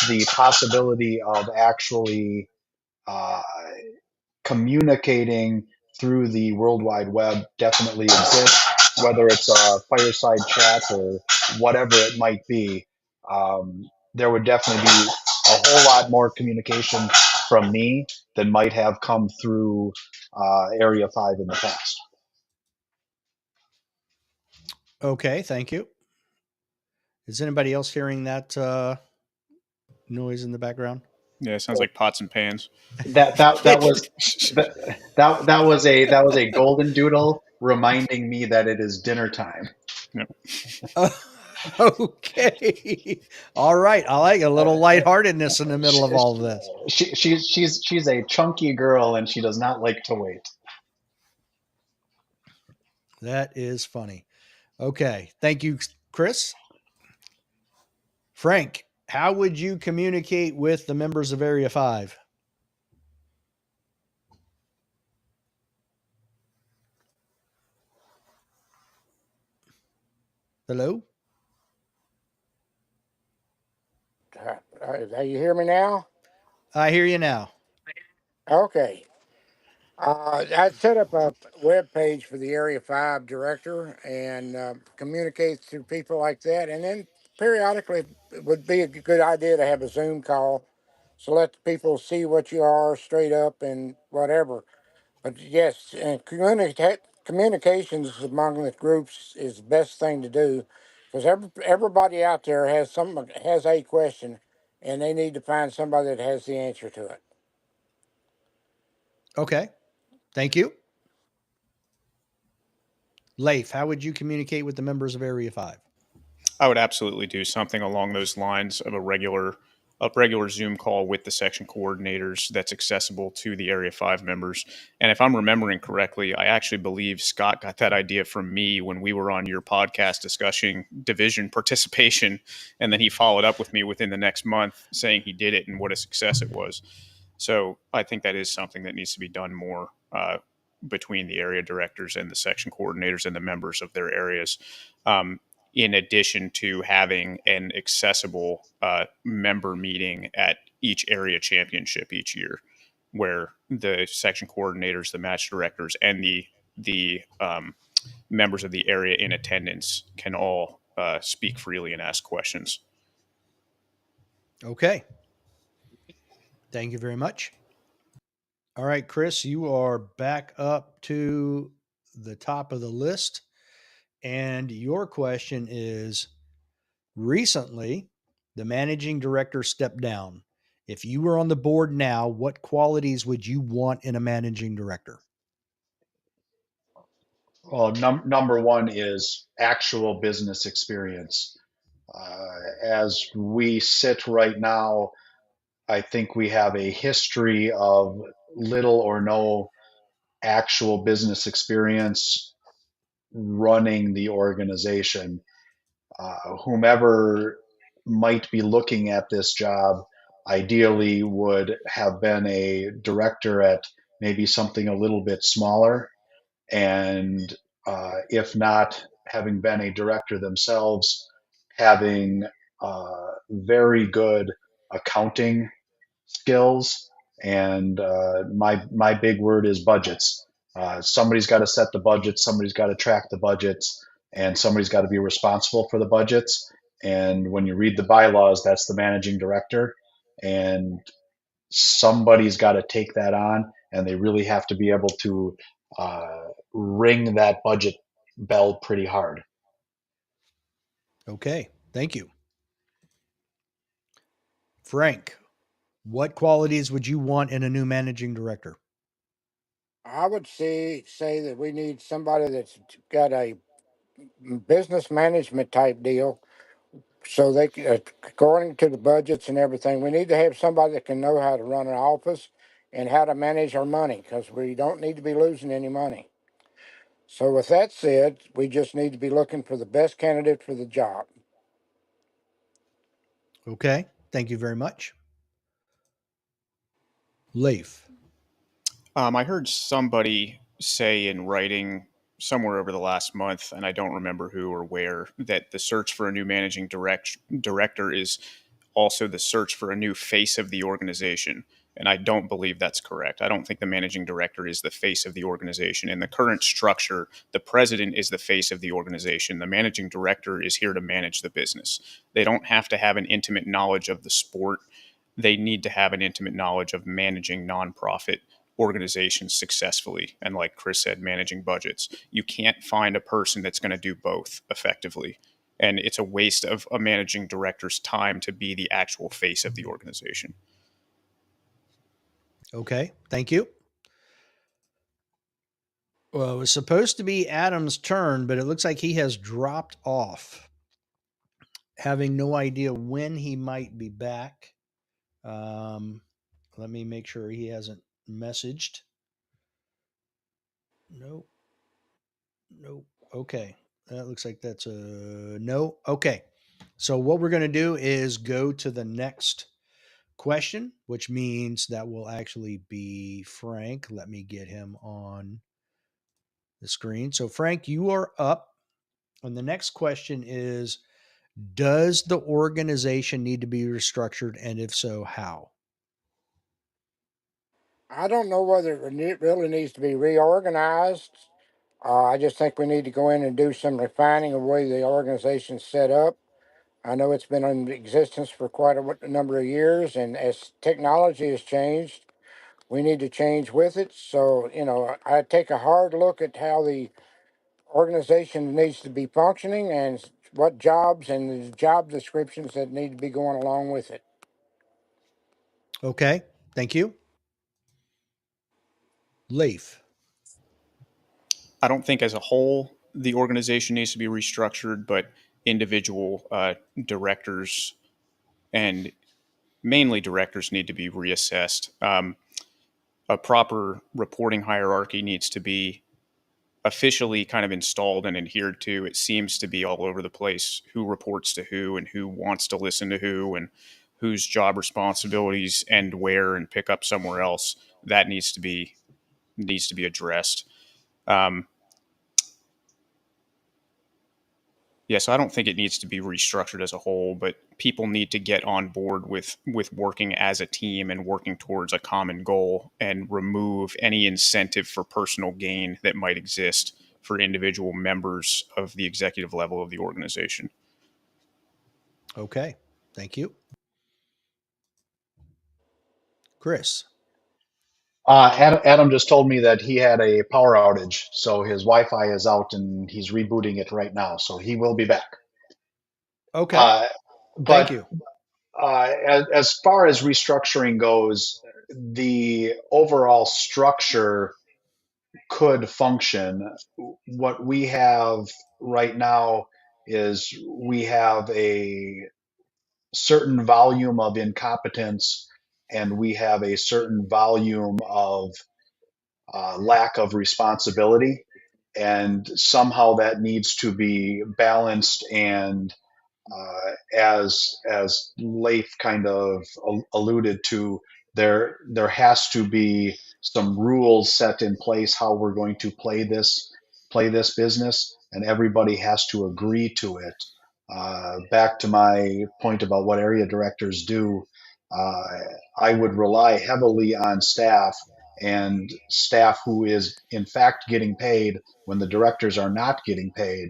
The possibility of actually uh, communicating through the World Wide Web definitely exists, whether it's a fireside chat or whatever it might be. There would definitely be a whole lot more communication from me than might have come through Area 5 in the past. Okay, thank you. Is anybody else hearing that noise in the background? Yeah, it sounds like pots and pans. That was that was a golden doodle reminding me that it is dinner time. Yep. Okay. All right. I like a little lightheartedness in the middle of all of this. She's a chunky girl and she does not like to wait. That is funny. Okay. Thank you, Chris. Frank, how would you communicate with the members of Area 5? Hello? You hear me now? I hear you now. Okay. I set up a web page for the Area 5 director and communicates to people like that. And then periodically, it would be a good idea to have a Zoom call so let people see what you are straight up and whatever. But yes, and communications among the groups is the best thing to do because everybody out there has a question and they need to find somebody that has the answer to it. Okay. Thank you. Leif, how would you communicate with the members of Area 5? I would absolutely do something along those lines of a regular Zoom call with the section coordinators that's accessible to the Area 5 members. And if I'm remembering correctly, I actually believe Scott got that idea from me when we were on your podcast discussing division participation. And then he followed up with me within the next month saying he did it and what a success it was. So I think that is something that needs to be done more between the area directors and the section coordinators and the members of their areas. In addition to having an accessible member meeting at each area championship each year, where the section coordinators, the match directors, and the members of the area in attendance can all speak freely and ask questions. Okay. Thank you very much. All right, Chris, you are back up to the top of the list. And your question is, recently, the managing director stepped down. If you were on the board now, what qualities would you want in a managing director? Well, number one is actual business experience. As we sit right now, I think we have a history of little or no actual business experience running the organization. Whomever might be looking at this job ideally would have been a director at maybe something a little bit smaller. And if not, having been a director themselves, having very good accounting skills, and my big word is budgets. Somebody's got to set the budgets, somebody's got to track the budgets, and somebody's got to be responsible for the budgets. And when you read the bylaws, that's the managing director, and somebody's got to take that on, and they really have to be able to ring that budget bell pretty hard. Okay, thank you. Frank, what qualities would you want in a new managing director? I would say that we need somebody that's got a business management type deal. So according to the budgets and everything, we need to have somebody that can know how to run an office and how to manage our money because we don't need to be losing any money. So with that said, we just need to be looking for the best candidate for the job. Okay, thank you very much. Leif. I heard somebody say in writing somewhere over the last month, and I don't remember who or where, that the search for a new managing director is also the search for a new face of the organization. And I don't believe that's correct. I don't think the managing director is the face of the organization. In the current structure, the president is the face of the organization. The managing director is here to manage the business. They don't have to have an intimate knowledge of the sport. They need to have an intimate knowledge of managing nonprofit organizations successfully. And like Chris said, managing budgets. You can't find a person that's going to do both effectively. And it's a waste of a managing director's time to be the actual face of the organization. Okay, thank you. Well, it was supposed to be Adam's turn, but it looks like he has dropped off, having no idea when he might be back. Um, Let me make sure he hasn't messaged. Nope. Nope. Okay. That looks like that's a no. Okay. So what we're going to do is go to the next question, which means that will actually be Frank. Let me get him on the screen. So Frank, you are up. And the next question is, does the organization need to be restructured? And if so, how? I don't know whether it really needs to be reorganized. I just think we need to go in and do some refining of the way the organization's set up. I know it's been in existence for quite a number of years, and as technology has changed, we need to change with it. So, I take a hard look at how the organization needs to be functioning and what jobs and the job descriptions that need to be going along with it. Okay. Thank you. Leif. I don't think as a whole the organization needs to be restructured, but individual directors and mainly directors need to be reassessed. A proper reporting hierarchy needs to be officially kind of installed and adhered to. It seems to be all over the place who reports to who and who wants to listen to who and whose job responsibilities end where and pick up somewhere else. That needs to be addressed. Um, Yeah, so I don't think it needs to be restructured as a whole, but people need to get on board with working as a team and working towards a common goal and remove any incentive for personal gain that might exist for individual members of the executive level of the organization. Okay. Thank you. Chris. Adam just told me that he had a power outage, so his Wi-Fi is out and he's rebooting it right now. So he will be back. Okay. Uh, Thank but you. as far as restructuring goes, the overall structure could function. What we have right now is we have a certain volume of incompetence and we have a certain volume of lack of responsibility. And somehow that needs to be balanced and as Leif kind of alluded to, there has to be some rules set in place how we're going to play this business, and everybody has to agree to it. Back to my point about what area directors do, uh, I would rely heavily on staff and staff who is in fact getting paid when the directors are not getting paid.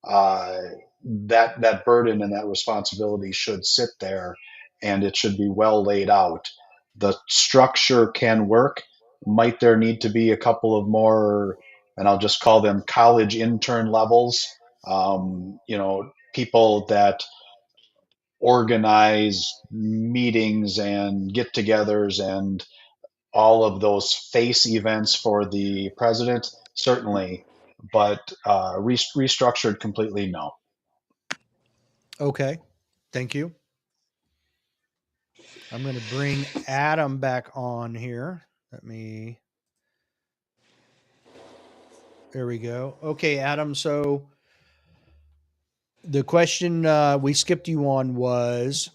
Uh, that burden and that responsibility should sit there and it should be well laid out. The structure can work. Might there need to be a couple of more, and I'll just call them college intern levels, people that organize meetings and get togethers and all of those face events for the president, certainly, but restructured completely, no. Okay. Thank you. I'm going to bring Adam back on here. Let me. There we go. Okay, Adam. So the question we skipped you on was,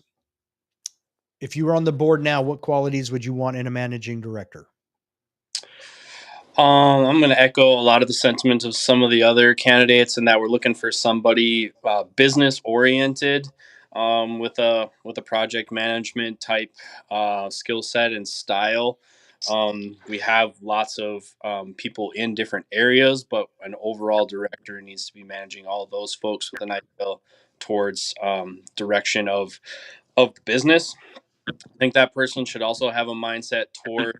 if you were on the board now, what qualities would you want in a managing director? I'm going to echo a lot of the sentiments of some of the other candidates in that we're looking for somebody business oriented, with a project management type skill set and style. We have lots of people in different areas, but an overall director needs to be managing all of those folks with an idea towards direction of the business. I think that person should also have a mindset toward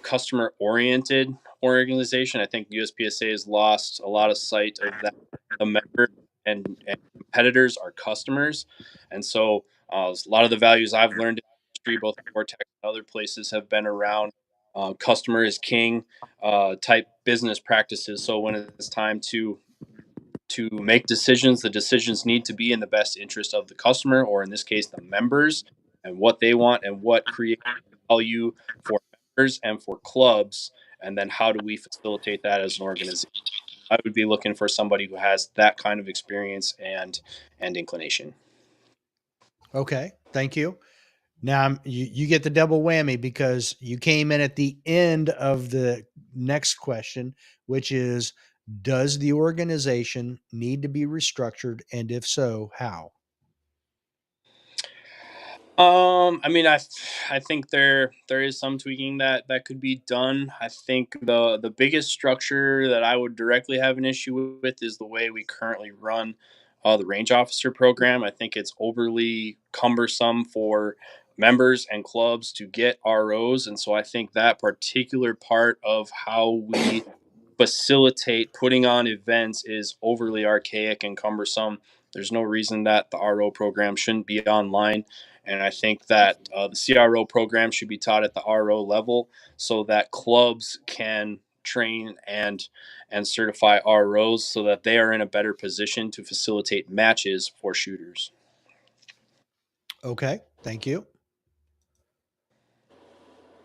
customer oriented organization. I think USPSA has lost a lot of sight of that. The members and competitors are customers, and so a lot of the values I've learned in the industry, both Vortex and other places, have been around customer is king type business practices. So when it's time to make decisions, the decisions need to be in the best interest of the customer, or in this case, the members, and what they want and what creates value for members and for clubs. And then how do we facilitate that as an organization? I would be looking for somebody who has that kind of experience and inclination. Okay, thank you. Now you get the double whammy because you came in at the end of the next question, which is, does the organization need to be restructured, and if so, how? I mean, I think there is some tweaking that could be done. I think the biggest structure that I would directly have an issue with is the way we currently run the range officer program. I think it's overly cumbersome for members and clubs to get ROs, and so I think that particular part of how we facilitate putting on events is overly archaic and cumbersome. There's no reason that the RO program shouldn't be online. And I think that the CRO program should be taught at the RO level so that clubs can train and certify ROs so that they are in a better position to facilitate matches for shooters. Okay, thank you.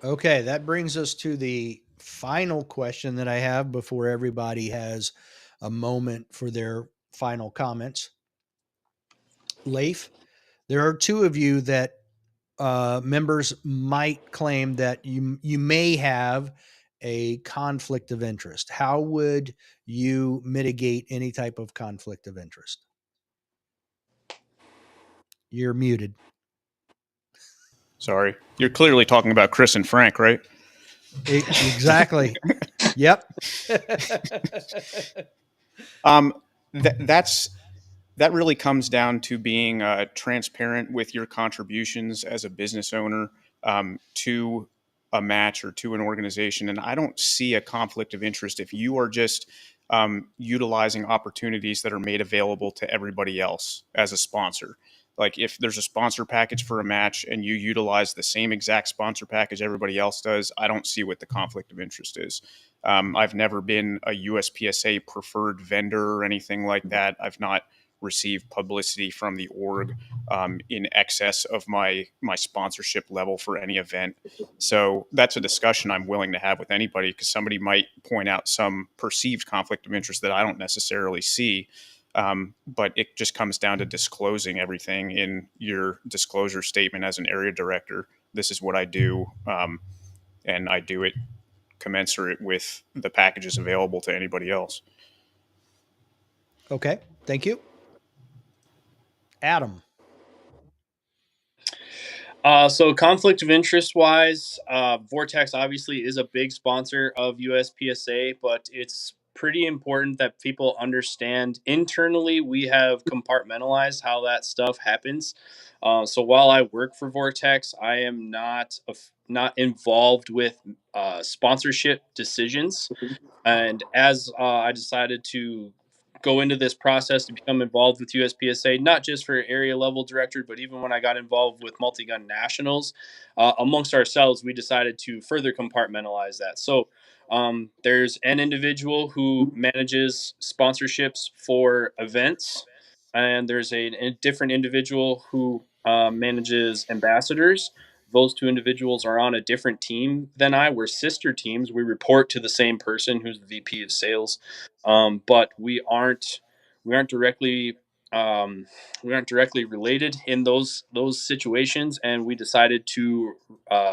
Okay, that brings us to the final question that I have before everybody has a moment for their final comments. Leif, there are two of you that members might claim that you may have a conflict of interest. How would you mitigate any type of conflict of interest? You're muted. Sorry. You're clearly talking about Chris and Frank, right? Exactly. Yep. Um, that really comes down to being transparent with your contributions as a business owner to a match or to an organization. And I don't see a conflict of interest if you are just utilizing opportunities that are made available to everybody else as a sponsor. Like if there's a sponsor package for a match and you utilize the same exact sponsor package everybody else does, I don't see what the conflict of interest is. I've never been a USPSA preferred vendor or anything like that. I've not received publicity from the org in excess of my sponsorship level for any event. So that's a discussion I'm willing to have with anybody, because somebody might point out some perceived conflict of interest that I don't necessarily see. But it just comes down to disclosing everything in your disclosure statement as an area director. This is what I do, and I do it commensurate with the packages available to anybody else. Okay, thank you. Adam. So conflict of interest wise, Vortex obviously is a big sponsor of USPSA, but it's pretty important that people understand internally we have compartmentalized how that stuff happens. So while I work for Vortex, I am not involved with sponsorship decisions. And as I decided to go into this process to become involved with USPSA, not just for area level director, but even when I got involved with multi gun nationals, amongst ourselves, we decided to further compartmentalize that. So there's an individual who manages sponsorships for events, and there's a different individual who manages ambassadors. Those two individuals are on a different team than I. We're sister teams. We report to the same person who's the VP of sales, but we aren't directly related in those situations, and we decided to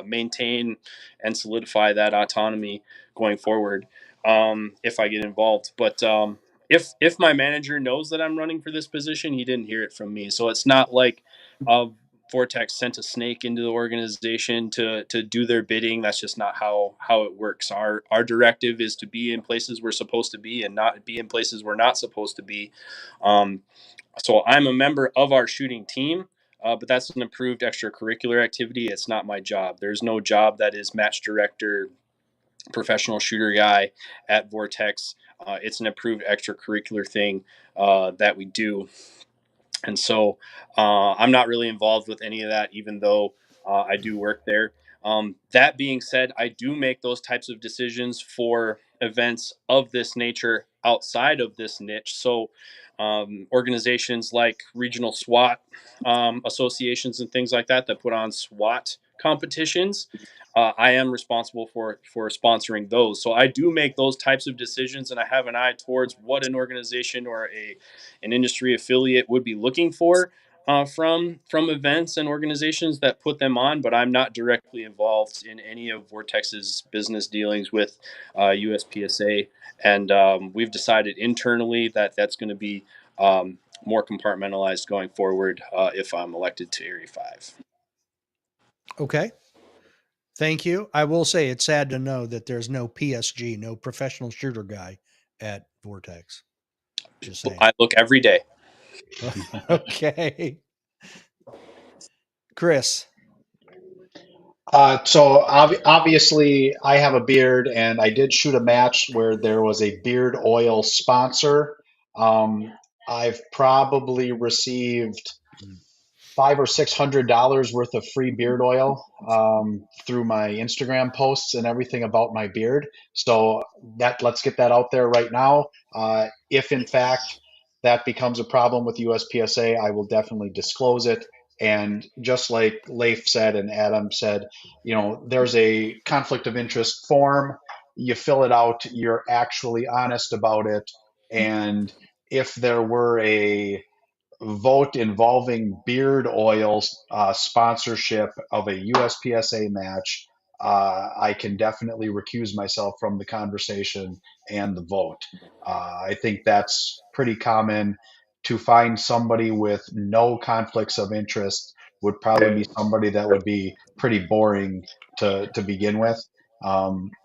maintain and solidify that autonomy going forward. If I get involved, but if my manager knows that I'm running for this position, he didn't hear it from me, so it's not like Vortex sent a snake into the organization to do their bidding. That's just not how it works. Our directive is to be in places we're supposed to be and not be in places we're not supposed to be. So I'm a member of our shooting team, but that's an approved extracurricular activity. It's not my job. There's no job that is match director, professional shooter guy at Vortex. It's an approved extracurricular thing that we do. And so I'm not really involved with any of that, even though I do work there. That being said, I do make those types of decisions for events of this nature outside of this niche. So, organizations like regional SWAT associations and things like that that put on SWAT competitions. I am responsible for sponsoring those. So I do make those types of decisions, and I have an eye towards what an organization or an industry affiliate would be looking for from events and organizations that put them on. But I'm not directly involved in any of Vortex's business dealings with USPSA, and we've decided internally that that's going to be more compartmentalized going forward if I'm elected to Area 5. Okay. Thank you. I will say it's sad to know that there's no PSG, no professional shooter guy at Vortex. Just saying. I look every day. Okay. Chris. Obviously, I have a beard, and I did shoot a match where there was a beard oil sponsor. Um, I've probably received $500 or $600 worth of free beard oil through my Instagram posts and everything about my beard. So that let's get that out there right now. If in fact that becomes a problem with USPSA, I will definitely disclose it. And just like Leif said and Adam said, there's a conflict of interest form. You fill it out, you're actually honest about it. And if there were a vote involving beard oil sponsorship of a USPSA match, I can definitely recuse myself from the conversation and the vote. I think that's pretty common. To find somebody with no conflicts of interest would probably be somebody that would be pretty boring to begin with.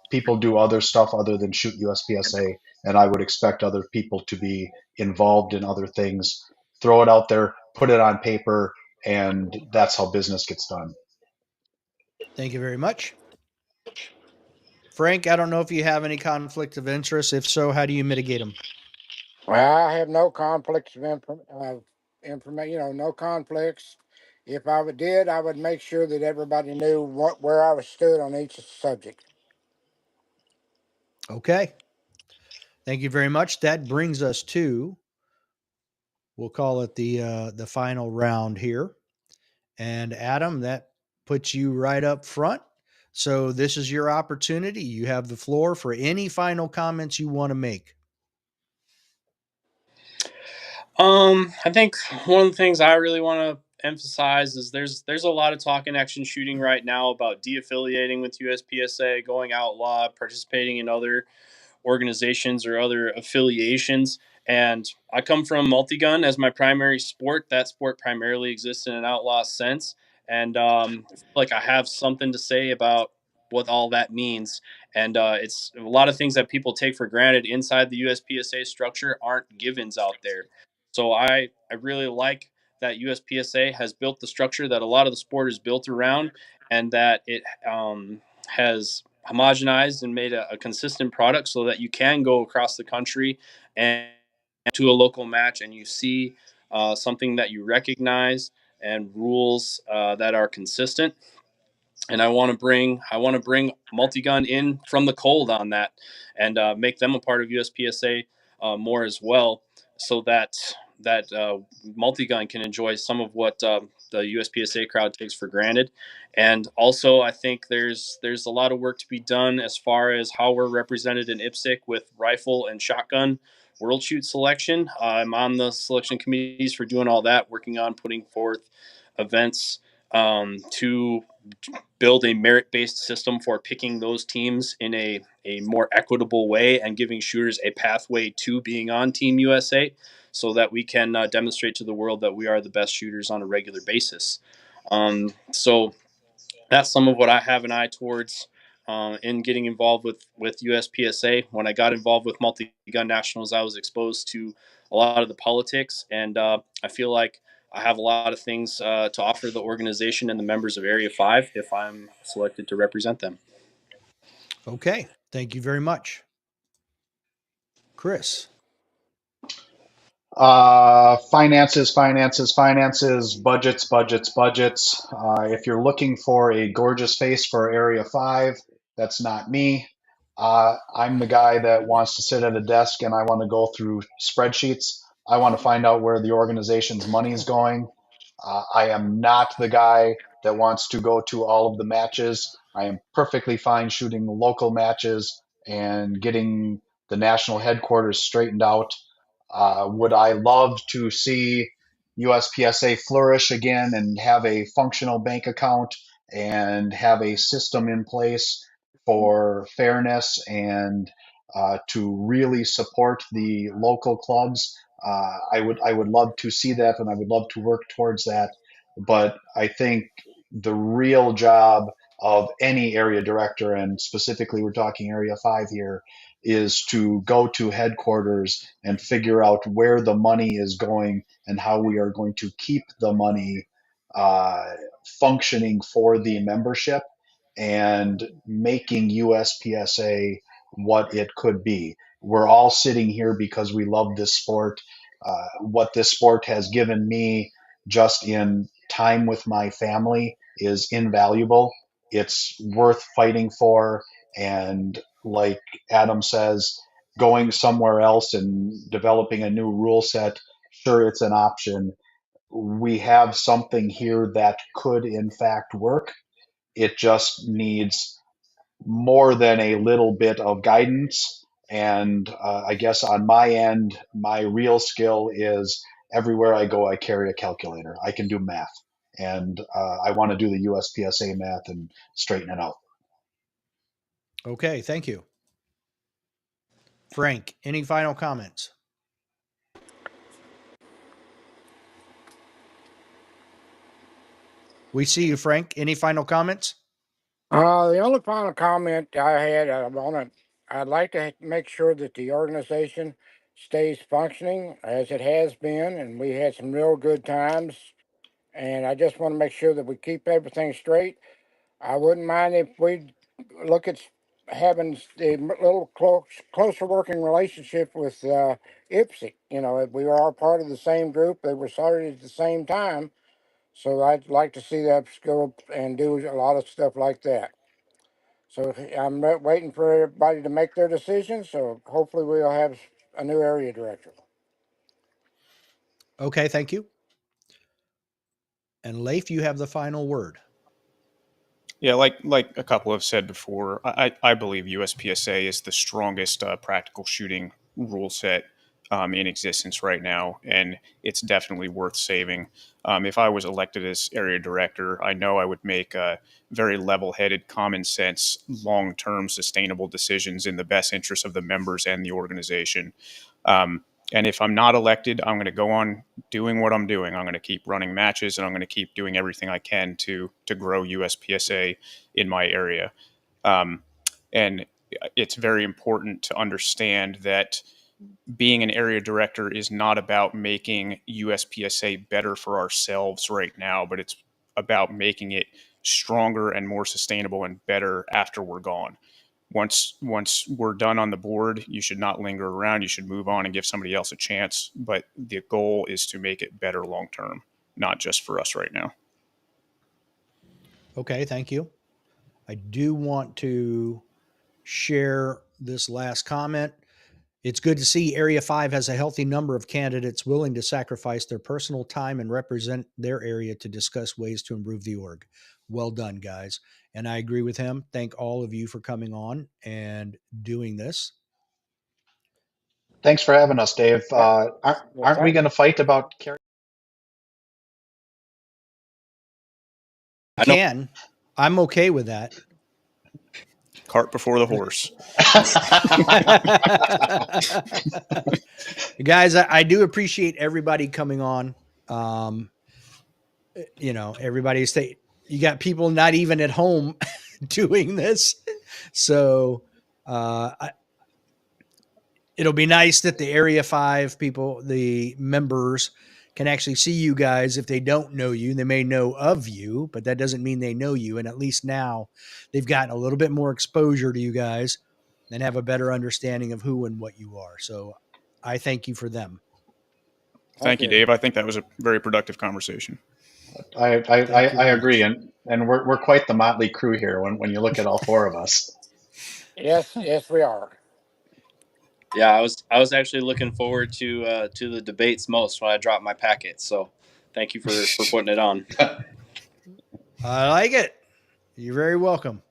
People do other stuff other than shoot USPSA, and I would expect other people to be involved in other things. Throw it out there, put it on paper, and that's how business gets done. Thank you very much. Frank, I don't know if you have any conflict of interest. If so, how do you mitigate them? Well, I have no conflicts of information, no conflicts. If did, I would make sure that everybody knew where I was stood on each subject. Okay. Thank you very much. That brings us to, we'll call it the final round here. And Adam, that puts you right up front. So this is your opportunity. You have the floor for any final comments you want to make. I think one of the things I really want to emphasize is there's a lot of talk in action shooting right now about de-affiliating with USPSA, going outlaw, participating in other organizations or other affiliations. And I come from multi-gun as my primary sport. That sport primarily exists in an outlaw sense, and I feel like I have something to say about what all that means. And it's a lot of things that people take for granted inside the USPSA structure aren't givens out there. So I really like that USPSA has built the structure that a lot of the sport is built around, and that it has homogenized and made a consistent product so that you can go across the country and to a local match and you see something that you recognize and rules that are consistent. And I want to bring multi-gun in from the cold on that, and make them a part of USPSA more as well, so that multi-gun can enjoy some of what the USPSA crowd takes for granted. And also, I think there's a lot of work to be done as far as how we're represented in IPSC with rifle and shotgun world shoot selection. I'm on the selection committees for doing all that, working on putting forth events to build a merit-based system for picking those teams in a more equitable way and giving shooters a pathway to being on Team USA, so that we can demonstrate to the world that we are the best shooters on a regular basis. So that's some of what I have an eye towards in getting involved with USPSA. When I got involved with multi-gun nationals, I was exposed to a lot of the politics, and I feel like I have a lot of things to offer the organization and the members of Area 5 if I'm selected to represent them. Okay. Thank you very much. Chris. Finances, budgets, budgets. If you're looking for a gorgeous face for Area 5, that's not me. I'm the guy that wants to sit at a desk and I want to go through spreadsheets. I want to find out where the organization's money is going. I am not the guy that wants to go to all of the matches. I am perfectly fine shooting local matches and getting the national headquarters straightened out. Would I love to see USPSA flourish again and have a functional bank account and have a system in place for fairness and to really support the local clubs? I would love to see that, and I would love to work towards that. But I think the real job of any area director, and specifically we're talking Area 5 here, is to go to headquarters and figure out where the money is going and how we are going to keep the money uh, functioning for the membership and making USPSA what it could be. We're all sitting here because we love this sport. What this sport has given me just in time with my family is invaluable. It's worth fighting for. And like Adam says, going somewhere else and developing a new rule set, sure, it's an option. We have something here that could, in fact, work. It just needs more than a little bit of guidance. And I guess on my end, my real skill is everywhere I go, I carry a calculator. I can do math. And I want to do the USPSA math and straighten it out. Okay, thank you. Frank, any final comments? We see you, Frank. Any final comments? The only final comment I had, I'd like to make sure that the organization stays functioning as it has been, and we had some real good times. And I just want to make sure that we keep everything straight. I wouldn't mind if we look at having a little closer working relationship with IPSC. You know, we are all part of the same group. They were started at the same time. So I'd like to see that go and do a lot of stuff like that. So I'm waiting for everybody to make their decision. So hopefully we'll have a new area director. Okay, thank you. And Leif, you have the final word. Yeah, like a couple have said before, I believe USPSA is the strongest practical shooting rule set in existence right now, and it's definitely worth saving. If I was elected as area director, I know I would make very level-headed, common sense, long-term, sustainable decisions in the best interest of the members and the organization. And if I'm not elected, I'm going to go on doing what I'm doing. I'm going to keep running matches, and I'm going to keep doing everything I can to grow USPSA in my area. And it's very important to understand that being an area director is not about making USPSA better for ourselves right now, but it's about making it stronger and more sustainable and better after we're gone. Once we're done on the board, you should not linger around. You should move on and give somebody else a chance. But the goal is to make it better long term, not just for us right now. Okay, thank you. I do want to share this last comment. It's good to see Area 5 has a healthy number of candidates willing to sacrifice their personal time and represent their area to discuss ways to improve the org. Well done, guys. And I agree with him. Thank all of you for coming on and doing this. Thanks for having us, Dave. Aren't we going to fight about carry? I'm okay with that. Cart before the horse. Guys, I do appreciate everybody coming on. Everybody stay. You got people not even at home doing this. So it'll be nice that the Area 5 people, the members, can actually see you guys. If they don't know you, they may know of you, but that doesn't mean they know you. And at least now they've gotten a little bit more exposure to you guys and have a better understanding of who and what you are. So I thank you for them. Thank you, Okay. Dave. I think that was a very productive conversation. I very agree, much. and we're quite the motley crew here when you look at all four of us. Yes, yes, we are. Yeah, I was actually looking forward to the debates most when I dropped my packet. So thank you for putting it on. I like it. You're very welcome.